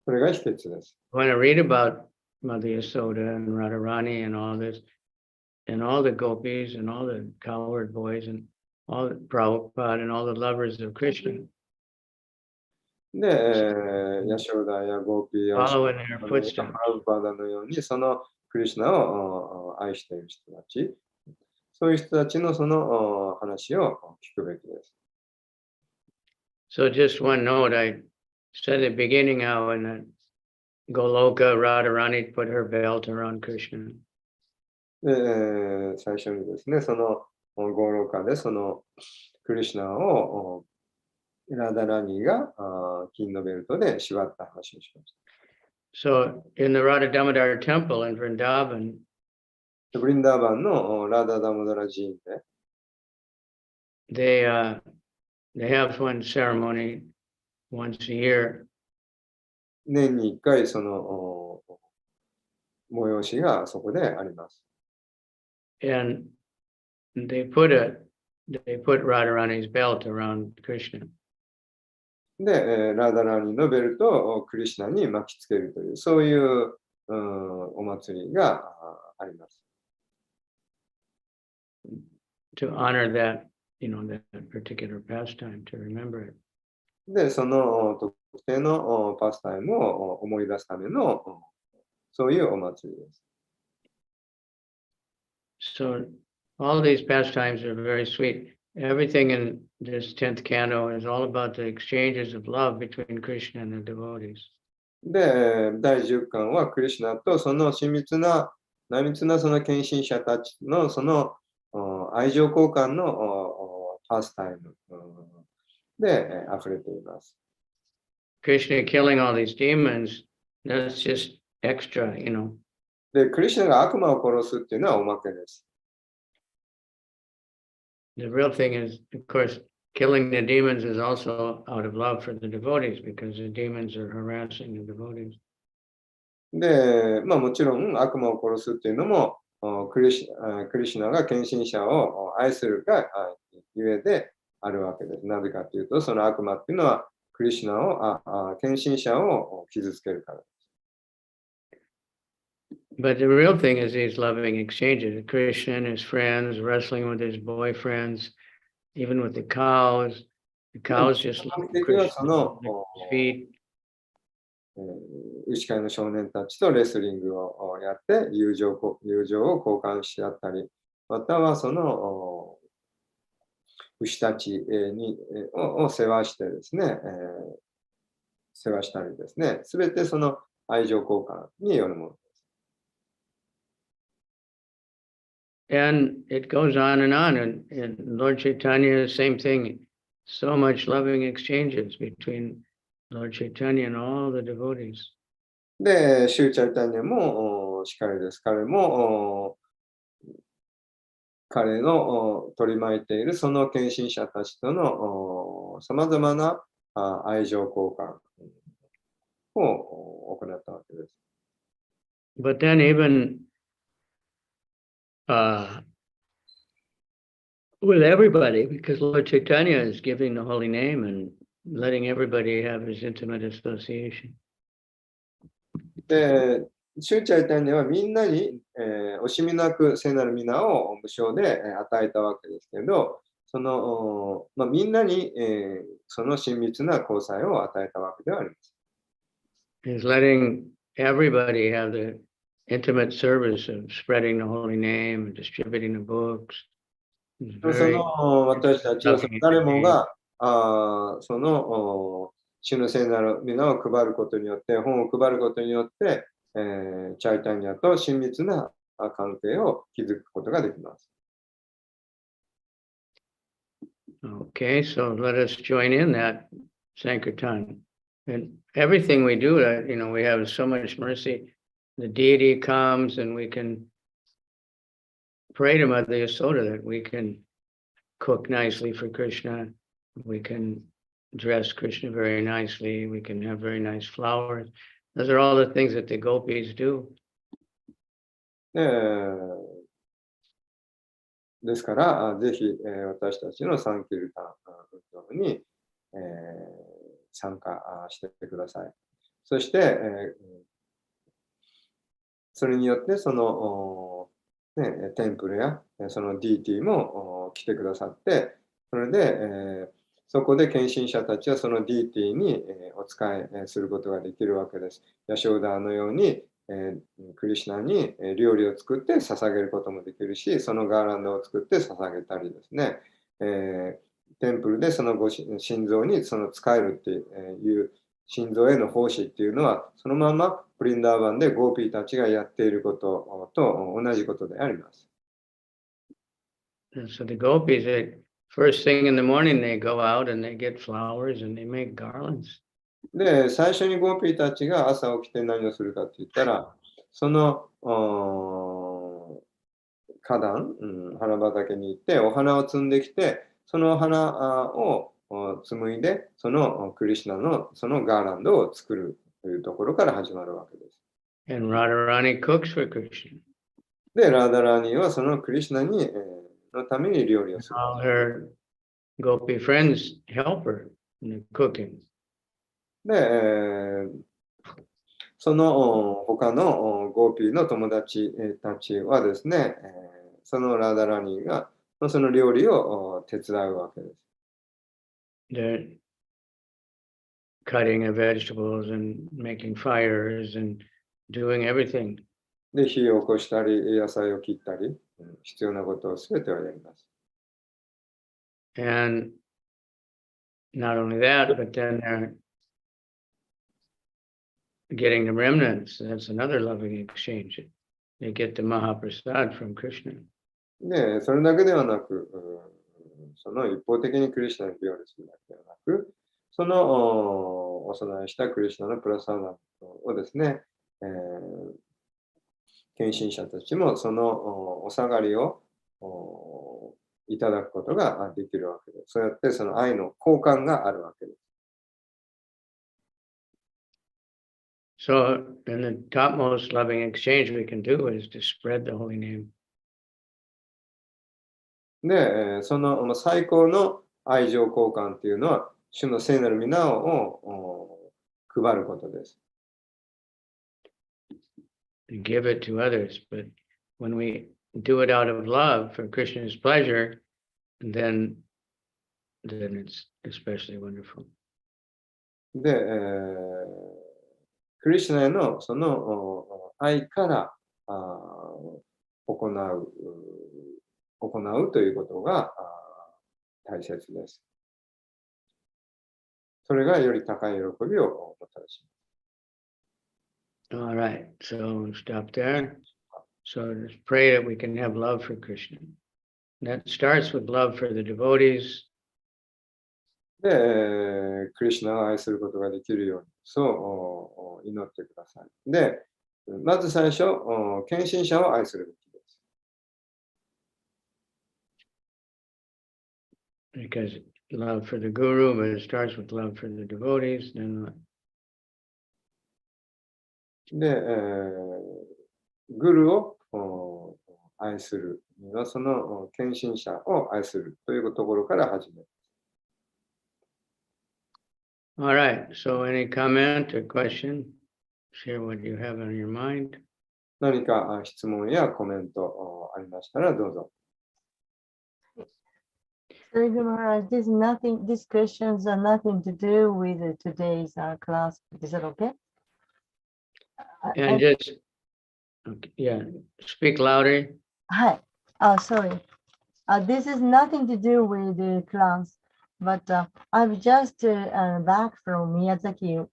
これが秘訣です。We want to read about Mother Yasoda and Radharani and all this, and all the gopis and all the cowherd boys and all the Prabhupada and all the lovers of Krishna. で、ヤショーダやゴーピーやプラブパダのようにそのクリシュナを愛している人たち、そういう人たちのその話を聞くべきです。So just one note, I said at the beginning how in the Goloka, Radharani put her belt around Krishna. で、最初にですね、そのゴローカでそのクリシュナをラダラニが金のベルトで縛った話をしました。So in the Radha Damodar temple in Vrindavan, ブリンダーバンのラダダモダラ寺院で、they have one ceremony once a year 年に1回その催しがそこであります。And they put Radharani's belt around Krishna. で、ラダラーニのベルトをクリシュナに巻きつけるという、そういうお祭りがあります。To honor that, that particular pastime, to remember it. で、その特定のパスタイムを思い出すためのそういうお祭りです。So all these pastimes are very sweet. Everything in this 10th canto is all about the exchanges of love between Krishna and the devotees. で、第10巻はクリシュナとその親密な、内密なその献身者たちのその愛情交換のパスタイムで溢れています。Krishna killing all these demons, that's just extra, で、クリシュナが悪魔を殺すっていうのはおまけです。The real thing is, of course, killing the demons is also out of love for the devotees because the demons are harassing the devotees. で、もちろん悪魔を殺すっていうのもクリシュナが献身者を愛するがゆえであるわけです。なぜかというと、その悪魔っていうのはクリシュナを、献身者を傷つけるからです。But the real thing is these loving exchanges. Krishna and his friends wrestling with his boyfriends, even with the cows. The cows just look at Krishna's feet. 牛飼いの少年たちとレスリングをやって友情を交換し合ったり、またはその牛たちを世話してですね、世話したりですね、すべてその愛情交換によるもの。And it goes on. And Lord Chaitanya, same thing. So much loving exchanges between Lord Chaitanya and all the devotees. で、シューチャイタニアもしかりです。彼の取り巻いているその献身者たちとのさまざまな愛情交換を行ったわけです。But then even with everybody, because Lord Chaitanya is giving the holy name and letting everybody have his intimate association. で、シューチャイタニアはみんなに、惜しみなく聖なる皆を無償で与えたわけですけど、そのみんなに、その親密な交際を与えたわけではあります。He's letting everybody have the intimate service of spreading the holy name and distributing the books. その私たちは誰もがその主の聖なる皆を配ることによって、本を配ることによって、チャイタニアと親密な関係を築くことができます。Okay, so let us join in that Sankirtan. And everything we do, we have so much mercy. The deity comes and we can pray to Mother Yasoda that we can cook nicely for Krishna. We can dress Krishna very nicely. We can have very nice flowers. Those are all the things that the gopis do. ですから、ぜひ、私たちのサンキルタン運動に、参加してください。そして、それによってその、テンプルやそのディーティも来てくださって、それで、そこで献身者たちはそのディーティにお仕えすることができるわけです。ヤショーダーのように、クリシュナに料理を作って捧げることもできるし、そのガーランドを作って捧げたりですね、テンプルでその心臓にその使えるっていう心臓への奉仕っていうのは、そのままプリンダーバンでゴーピーたちがやっていることと同じことであります。So the gopis, first thing in the morning, they go out and they get flowers and they make garlands. で、最初にゴーピーたちが朝起きて何をするかって言ったら、その花壇、花畑に行ってお花を摘んできて、そのお花を紡いで、そのクリシュナのそのガーランドを作るというところから始まるわけです。And Radharani cooks for Krishna. で、ラーダラーニーはそのクリシュナに、のために料理をする。All her gopi friends help her in the cooking. で、その他のゴーピーの友達たちはですね、そのラーダラーニーがその料理を手伝うわけです。They're cutting the vegetables and making fires and doing everything. で、火を起こしたり、野菜を切ったり、必要なことをすべてをやります。And not only that, but then they're getting the remnants. That's another loving exchange. They get the Mahaprasad from Krishna. で、それだけではなく、その一方的にクリシュナに料理するだけではなく、そのお供えしたクリシュナのプラサーダをですね、献身者たちもそのお下がりをいただくことができるわけです。そうやってその愛の交換があるわけです。So, then the topmost loving exchange we can do is to spread the holy name. で、その最高の愛情交換っていうのは、主の聖なる皆を配ることです。Give it to others, but when we do it out of love for Krishna's pleasure, then it's especially wonderful. で、クリシュナへのその愛から行うということが大切です。それがより高い喜びをもたらします。All right, so stop there. So just pray that we can have love for Krishna. That starts with love for the devotees. で、クリシュナを愛することができるように、そう祈ってください。で、まず最初、献身者を愛するべきです。Because love for the guru, but it starts with love for the devotees. Then で、グルを愛するには、その献身者を愛するというところから始める。all right, so any comment or question? Share what you have on your mind. 何か質問やコメントありましたらどうぞ。Sridhar Maharaj, these questions are nothing to do with today's class. Is that okay? And just, okay, yeah, speak louder. Hi. Sorry. This is nothing to do with the class, but I'm just back from Miyazaki,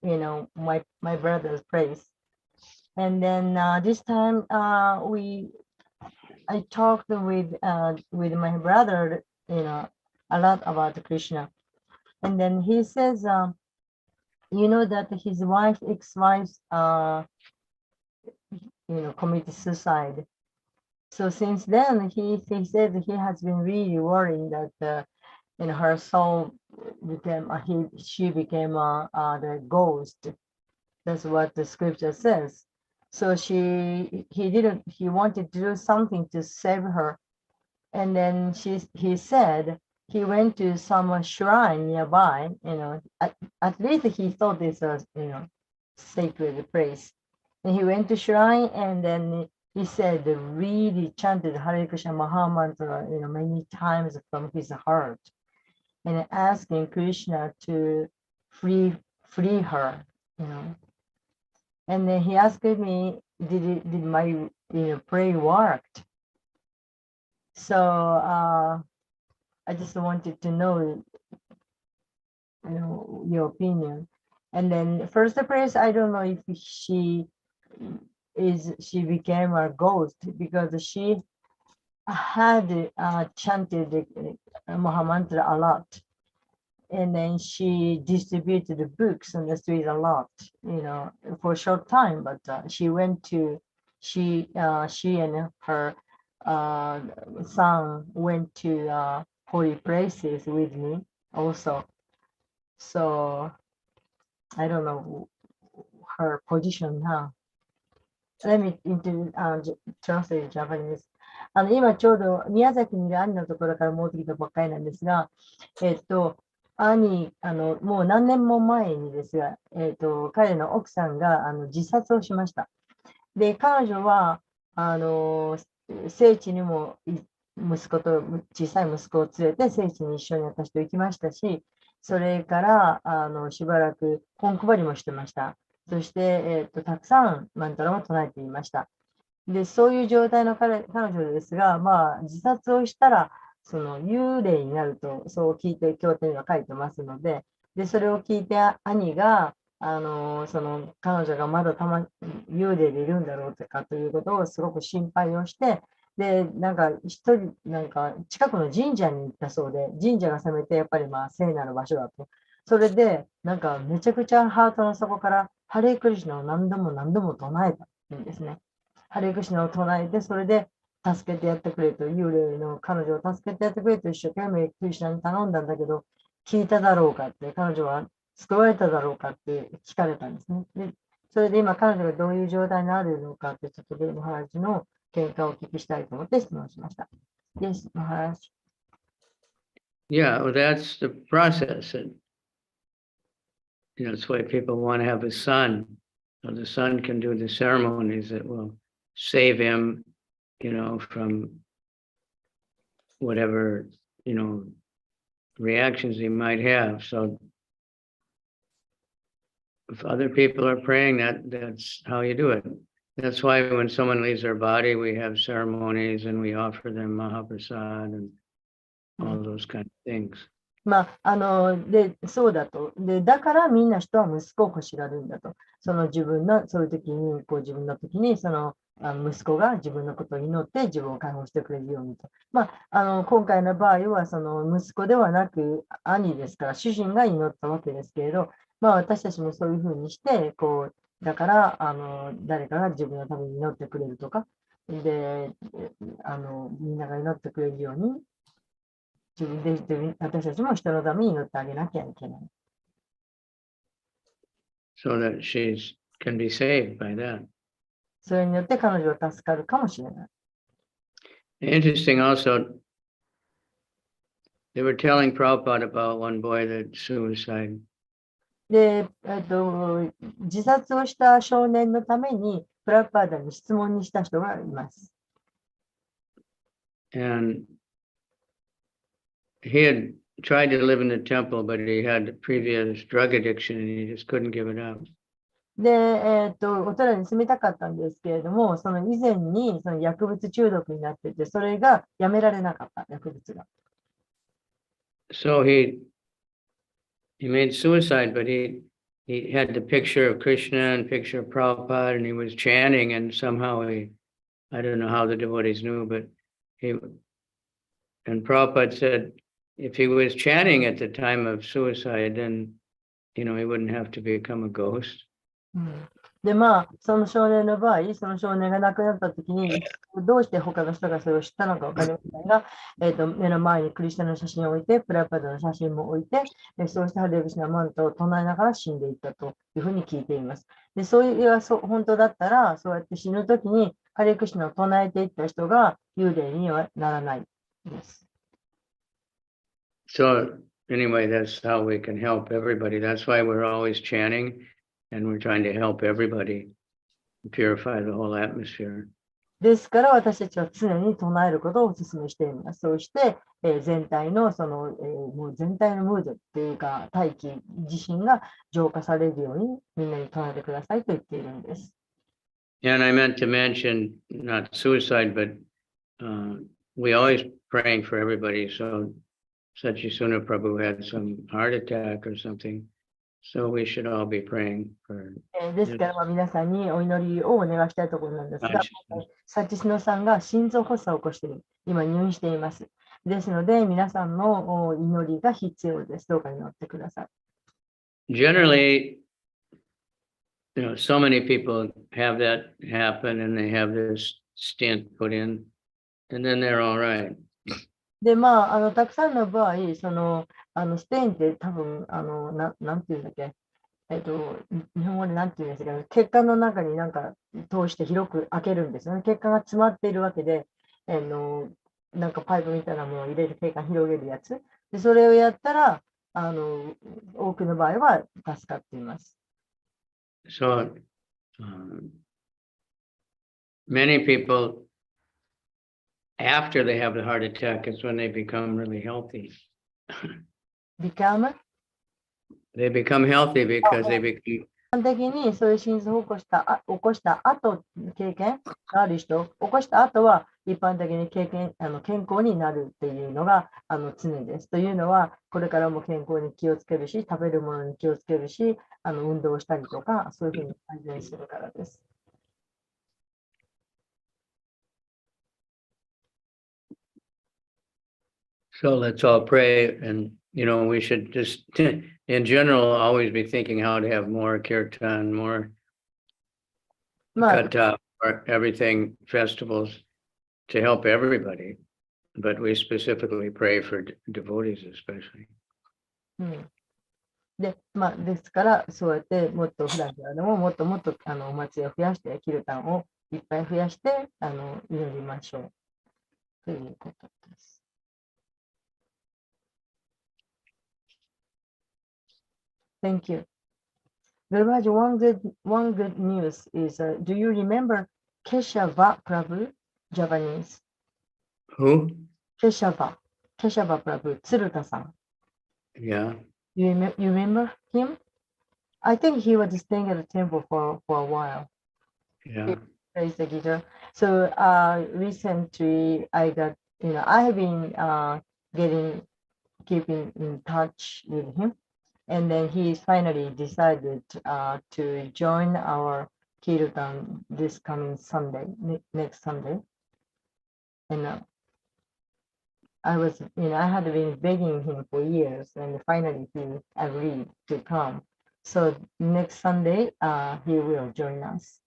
my brother's place. And then this time I talked with my brother, a lot about Krishna. And then he says, that his ex-wife, committed suicide. So since then, he said he has been really worrying that her soul she became the ghost. That's what the scripture says. So he wanted to do something to save her, and then he said he went to some shrine nearby. At least he thought this was sacred place. And he went to shrine, and then he said really chanted Hare Krishna Maha Mantra, many times from his heart, and asking Krishna to free her, And then he asked me, did my prayer worked? So I just wanted to know, your opinion. And then first place, I don't know if she became a ghost because she had chanted the Maha Mantra a lot. And then she distributed the books on the street a lot, for a short time. But she and her son went to holy places with me also. So I don't know her position now. Let me translate Japanese. 今ちょうど宮崎にいる兄のところから戻ってきたばっかりなんですが、兄、もう何年も前にですが、彼の奥さんが自殺をしました。で、彼女は、聖地にも息子と、小さい息子を連れて聖地に一緒に私と行きましたし、それからしばらく本配りもしてました。そして、たくさんマントラも唱えていました。で、そういう状態の彼女ですが、まあ、自殺をしたら、その幽霊になると、そう聞いて、経典には書いてますので、で、それを聞いて、兄が、その彼女がまだ幽霊でいるんだろうとかということをすごく心配をして、で、なんか一人、なんか近くの神社に行ったそうで、神社がせめてやっぱりまあ聖なる場所だと。それで、なんかめちゃくちゃハートの底から、ハレークリシュナを何度も何度も唱えたんですね。ハレークリシュナを唱えて、それで助けてやってくれと、幽霊の彼女を助けてやってくれと一生懸命クリシュナに頼んだんだけど、聞いただろうかって、彼女は救われただろうかって聞かれたんですね。で、それで今彼女がどういう状態にあるのかって、ちょっとグルマハラジの見解をお聞きしたいと思って質問しました。Yes, Maharaj. Yeah, well, that's the process. And, that's why people want to have a son. So the son can do the ceremonies that will save him, from whatever, reactions he might have. So if other people are praying, that's how you do it. That's why when someone leaves our body, we have ceremonies and we offer them Mahaprasad and all those kind of things. まあ、で、そうだと。で、だからみんな人は息子を欲しがるんだと。その自分の、そういう時に、自分の時に、その、息子が自分のことを祈って自分を解放してくれるようにと。まあ、今回の場合は、その息子ではなく兄ですから、主人が祈ったわけですけれど、まあ、私たちもそういうふうにして、だから、誰かが自分のために祈ってくれるとか、で、みんなが祈ってくれるように、私たちも人のために祈ってあげなきゃいけない。So that she can be saved by that. それによって彼女は助かるかもしれない。Interesting also, they were telling Prabhupada about one boy that suicide. で、自殺をした少年のために、プラパーダに質問にした人がいます。And he had tried to live in the temple, but he had previous drug addiction and he just couldn't give it up. で、お寺に住みたかったんですけれども、その以前にその薬物中毒になってて、それがやめられなかった、薬物が。So he made suicide, but he had the picture of Krishna and picture of Prabhupada, and he was chanting, and somehow I don't know how the devotees knew, but and Prabhupada said, if he was chanting at the time of suicide, then, he wouldn't have to become a ghost. で、まあ、その少年の場合、その少年が亡くなったときに、どうして他の人がそれを知ったのか分かりませんが、目の前にクリスチャンの写真を置いて、プラパダの写真も置いて、そうしたハレークシナマントを唱えながら死んでいったというふうに聞いています。で、そういう本当だったら、そうやって死ぬときにハレークシナを唱えていった人が幽霊にはならないです。So anyway, that's how we can help everybody. That's why we're always chanting. And we're trying to help everybody purify the whole atmosphere. ですから私たちは常に唱えることをお勧めしています。そうして、全体のもう全体のムードっていうか大気自身が浄化されるようにみんなに唱えてくださいと言っているんです。And I meant to mention not suicide, but we always praying for everybody. So Satchisuna Prabhu had some heart attack or something. So we should all be praying for ですから皆さんにお祈りをお願いしたいところなんですが、サチスノさんが心臓発作を起こしている。今入院しています。ですので皆さんの祈りが必要です。どうか祈ってください。Generally, so many people have that happen and they have this stent put in, and then they're all right. で、まあ、たくさんの場合、ステインって多分、なんていうんだっけ、日本語で何て言うんですか、血管の中になんか通して広く開けるんですよね。血管が詰まっているわけで、なんかパイプみたいなものを入れる血管広げるやつ。で、それをやったら、多くの場合は助かっています。So, many people, after they have the heart attack, is when they become really healthy. become? They become healthy because they become. 一般的にそういう心臓を起こした後、経験がある人、起こした後は一般的に健康になるっていうのが常です。というのは、これからも健康に気をつけるし、食べるものに気をつけるし、運動したりとか、そういうふうに改善するからです。So let's all pray, and we should just, in general, always be thinking how to have more kirtan, more まあ、 kata, or everything, festivals to help everybody. But we specifically pray for devotees, especially. ですから、そうやってもっと普段からでももっともっとお祭りを増やして、キルタンをいっぱい増やして祈りましょうということです。Thank you. Viraj, one good news is, do you remember Keshava Prabhu, Japanese? Who? Keshava Prabhu, Tsuruta-san. Yeah. You remember him? I think he was staying at the temple for a while. Yeah. He plays the guitar. So recently I got, I have been keeping in touch with him. And then he finally decided to join our Kirtan this coming Sunday, next Sunday. And I had been begging him for years, and finally he agreed to come. So next Sunday, he will join us.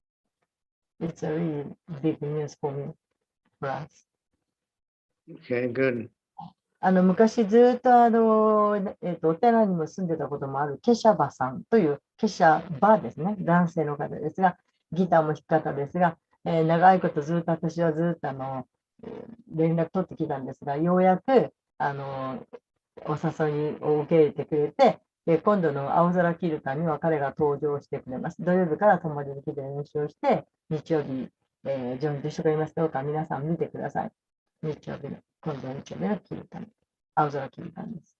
It's a really big news for us. Okay, good. 昔ずっとお寺にも住んでたこともあるケシャバさんというケシャバですね、男性の方ですが、ギターも弾き方ですが、長いことずっと私はずっと連絡取ってきたんですが、ようやくお誘いを受け入れてくれて、今度の青空キルタンには彼が登場してくれます。土曜日から泊まりに来て練習をして、日曜日、ジョインと一緒がいますどうか皆さん見てください。今度の日曜日のキルタン、青空キルタンです。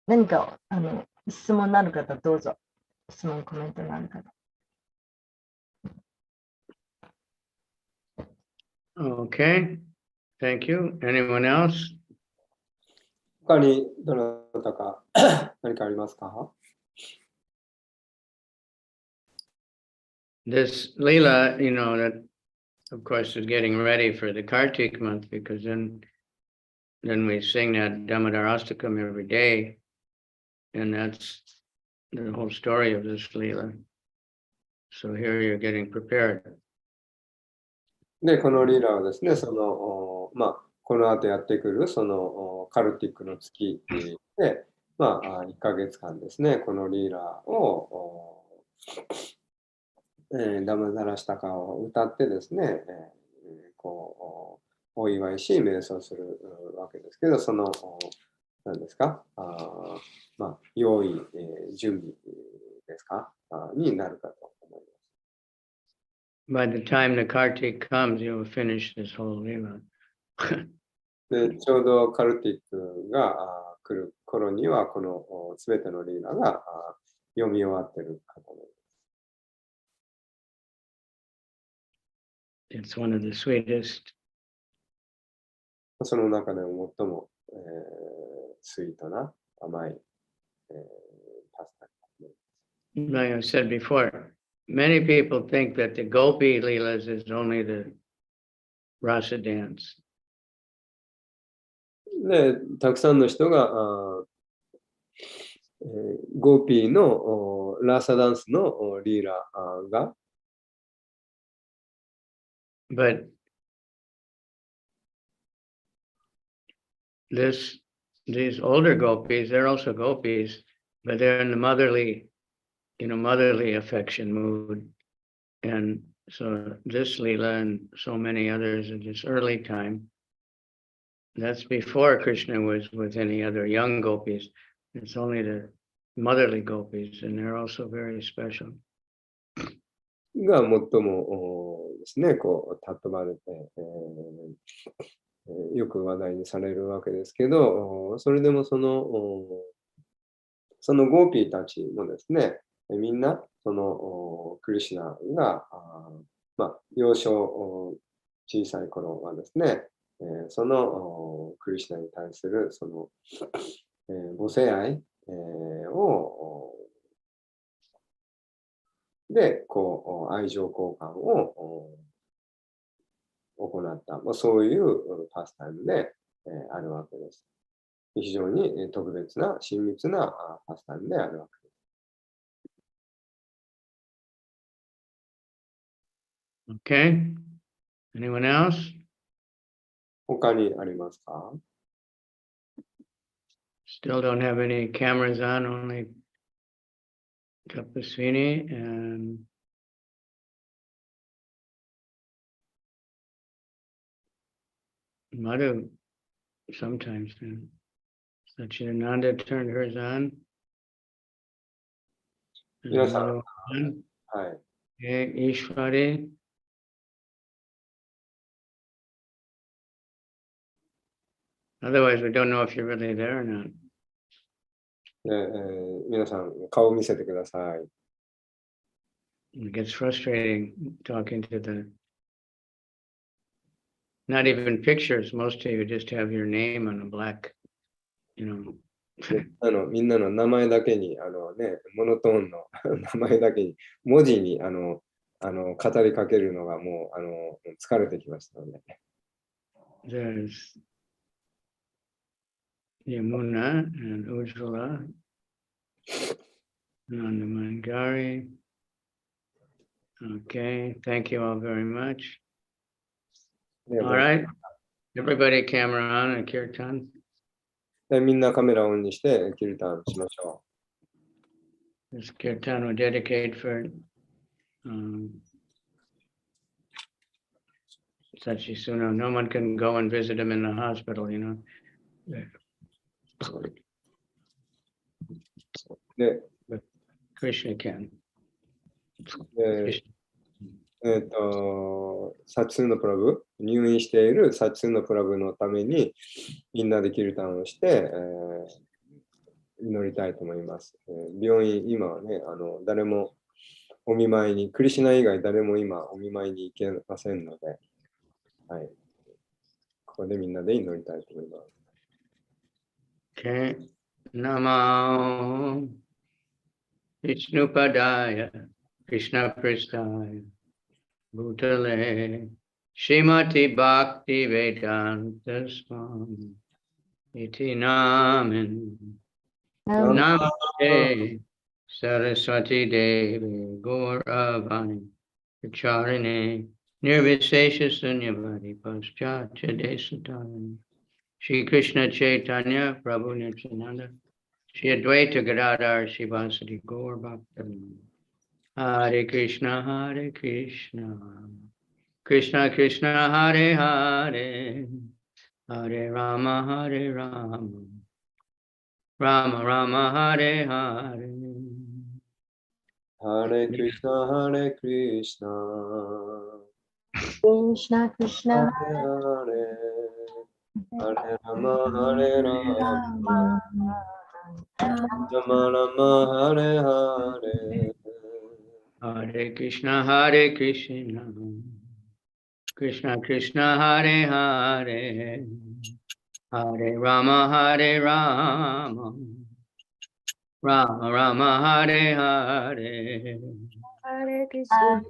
何か質問のある方、どうぞ。質問、コメントのある方。Okay. Thank you. Anyone else? 他にどなたか何かありますか？ This Leela, that of course is getting ready for the Kartik month, because then we sing that Damodarastakam every day, and that's the whole story of this Leela. So here you're getting prepared. で、このリーラーはですね、この後やってくるカルティックの月で、1ヶ月間ですね、このリーラーをダムダラシタカを歌ってですね、お祝いし、瞑想するわけですけど、何ですか、用意、準備ですか、になるかと思います。By the time the Kartik comes, you'll finish this whole Leela. で、ちょうどカルティックが来る頃には、このすべてのリーラが読み終わってるかと思います。It's one of the sweetest. その中でも最も、スイートな甘い、パスタ。Like I said before, many people think that the Gopi Leelas is only the rasa dance. で、たくさんの人がゴーピーのラーサダンスのリーラが、But this these older gopis, they're also gopis, but they're in the motherly, motherly affection mood. And so this Leela and so many others in this early time, that's before Krishna was with any other young gopis. It's only the motherly gopis, and they're also very special. が最もですね、こう、尊ばれて、よく話題にされるわけですけど、それでもそのゴーピーたちもですね、みんな、クリシュナが、幼少、小さい頃はですね、そのクリシュナに対する母性愛で、こう、愛情交換を行った、そういうパスタイムであるわけです。非常に特別な、親密なパスタイムであるわけです。Okay. Anyone else? 他にありますか？ Still don't have any cameras on, only Tapaswini and Madhu sometimes. Satchidananda turned hers on. There's Yes, another one. はい。 Okay, Ishwari. Otherwise, we don't know if you're really there or not. 皆さん、顔を見せてください。It gets frustrating talking to not even pictures. Most of you just have your name on a black, みんなの名前だけに、モノトーンの名前だけに、文字に語りかけるのがもう疲れてきましたので。There's Yamuna and Ujjvala and Mangari. Okay, thank you all very much. All right, everybody camera on and kirtan. みんなカメラをオンにしてキルタンしましょ This kirtan we dedicate for Sachisuno. No one can go and visit him in the hospital,う。で、 Krishna can. サツーノプラブ、入院しているサツーノプラブのためにみんなでキルタンをして、祈りたいと思います。病院、今はね、誰もお見舞いに、クリシュナ以外誰も今お見舞いに行けませんので、はい、ここでみんなで祈りたいと思います。Okay. Namo Vishnupadaya Krishna Pristaya Bhutale Srimati Bhakti Vedanta Swami Iti Namin Namaste Saraswati Devi Gauravani Pracharine Nirvishesha Sunyavadi Paschatya Desatani Shri Krishna Chaitanya Prabhu Nityananda Shri Advaita Gadadhar Shivasati Gaur Bhaktavinda Hare Krishna Krishna Krishna Hare Hare Hare Rama Rama Rama Hare Hare Hare Krishna Krishna Krishna Hare Hare Rama Rama Rama Hare Hare Hare Krishna Krishna Krishna Hare Hare Hare Rama Rama Rama Hare Hare Hare Krishna,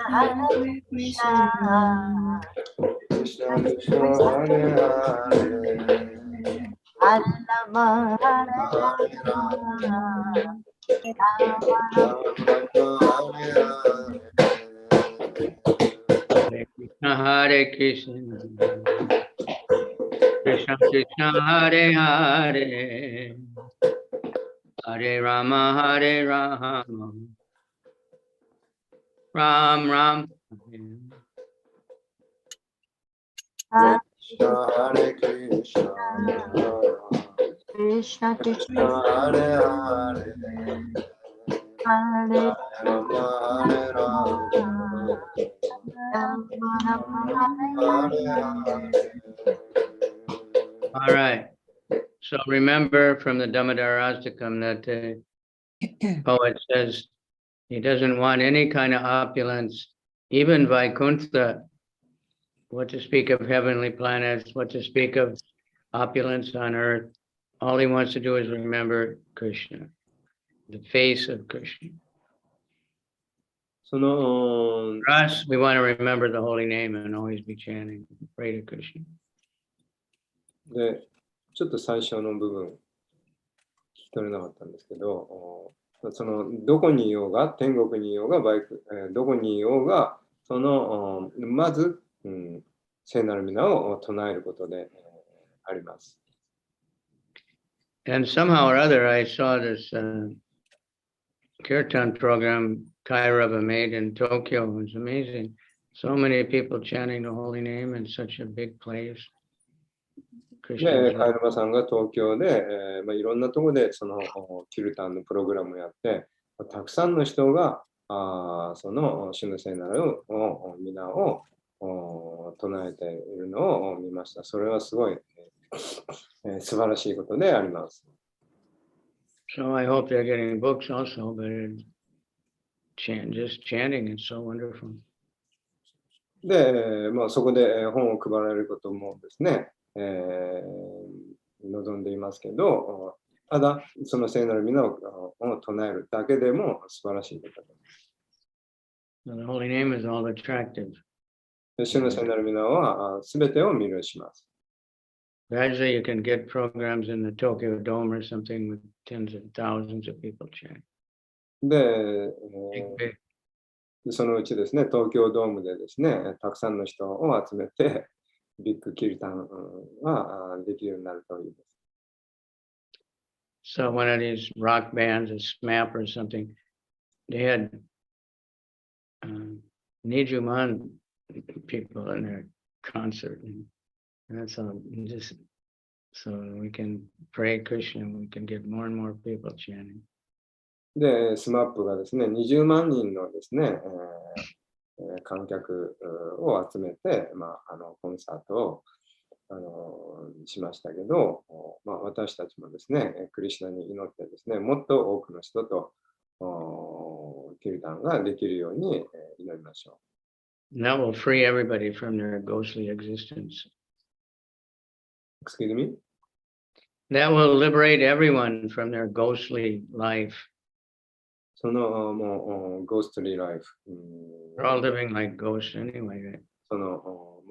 Hare Krishna, Krishna Krishna Hare Hare Rama Hare Krishna Krishna Krishna Hare Hare Hare Rama Hare Rama Ram Ram Hare Krishna, Krishna Krishna Hare Hare, Hare Rama Hare Rama, All right. So remember from the Dhammadarastakam that the poet says he doesn't want any kind of opulence, even Vaikuntha, what to speak of heavenly planets, what to speak of opulence on earth. All he wants to do is remember Krishna, the face of Krishna. その For us, we want to remember the holy name and always be chanting, pray to Krishna. で、ちょっと最初の部分、聞き取れなかったんですけど、そのどこにいようが、天国にいようが、どこにいようが、そのまず、聖なる皆を唱えることであります。And somehow or other, I saw this kirtan program Kairava made in Tokyo. It was amazing. So many people chanting the holy name in such a big place. で、 Krishna's カイラバさんが東京で、いろんなところでそのキルタンのプログラムをやって、たくさんの人がその主の聖なる皆を唱えているのを見ました。それはすごい、素晴らしいことであります。So I hope they're getting books also, but just chanting is so wonderful. で、そこで本を配られることもですね、望んでいますけど、ただその聖なる皆を唱えるだけでも素晴らしいことです。So the holy name is all attractive. 主の聖なる皆は全てを魅了します。Gradually, you can get programs in the Tokyo Dome or something with tens of thousands of people chanting. で、 Big. そのうちですね、東京ドームでですね、たくさんの人を集めて、ビッグキルタンができるようになるといいです。So one of these rock bands, a SMAP or something, they had Nijuman people in their concert. And that's all just so we can pray Krishna, we can get more and more people chanting. で、スマップがですね、20万人のですね、観客を集めて、コンサートをしましたけど、私たちもですね、クリシュナに祈ってですね、もっと多くの人とキルタンができるように祈りましょう。And that will free everybody from their ghostly existence. Excuse me? That will liberate everyone from their ghostly life. そのもうゴーストリーライフ。We're all living like ghosts anyway, right? その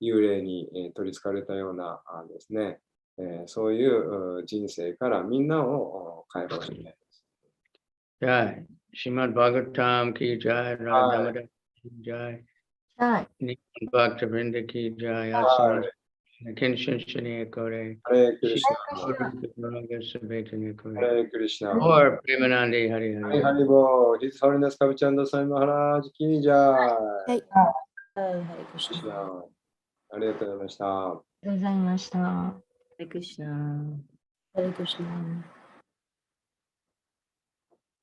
幽霊に取り憑かれたようなですね、そういう人生からみんなを解放しています。Jai. Srimad Bhagavatam ki jai, Radhamada ki jai. Jai. Nikhil Bhaktivinoda ki jai. Asana Kinshan Shani Kore. Hare Krishna. Hare Krishna. Or Premanandi Hari Hari. Hari Bo. His Holiness KavicandraSwami Maharaj ki jai. はい。はい、ハレクシナ。Krishna。ありがとうございました。ありがとうございました。ハレクシナ。ハレクシナ。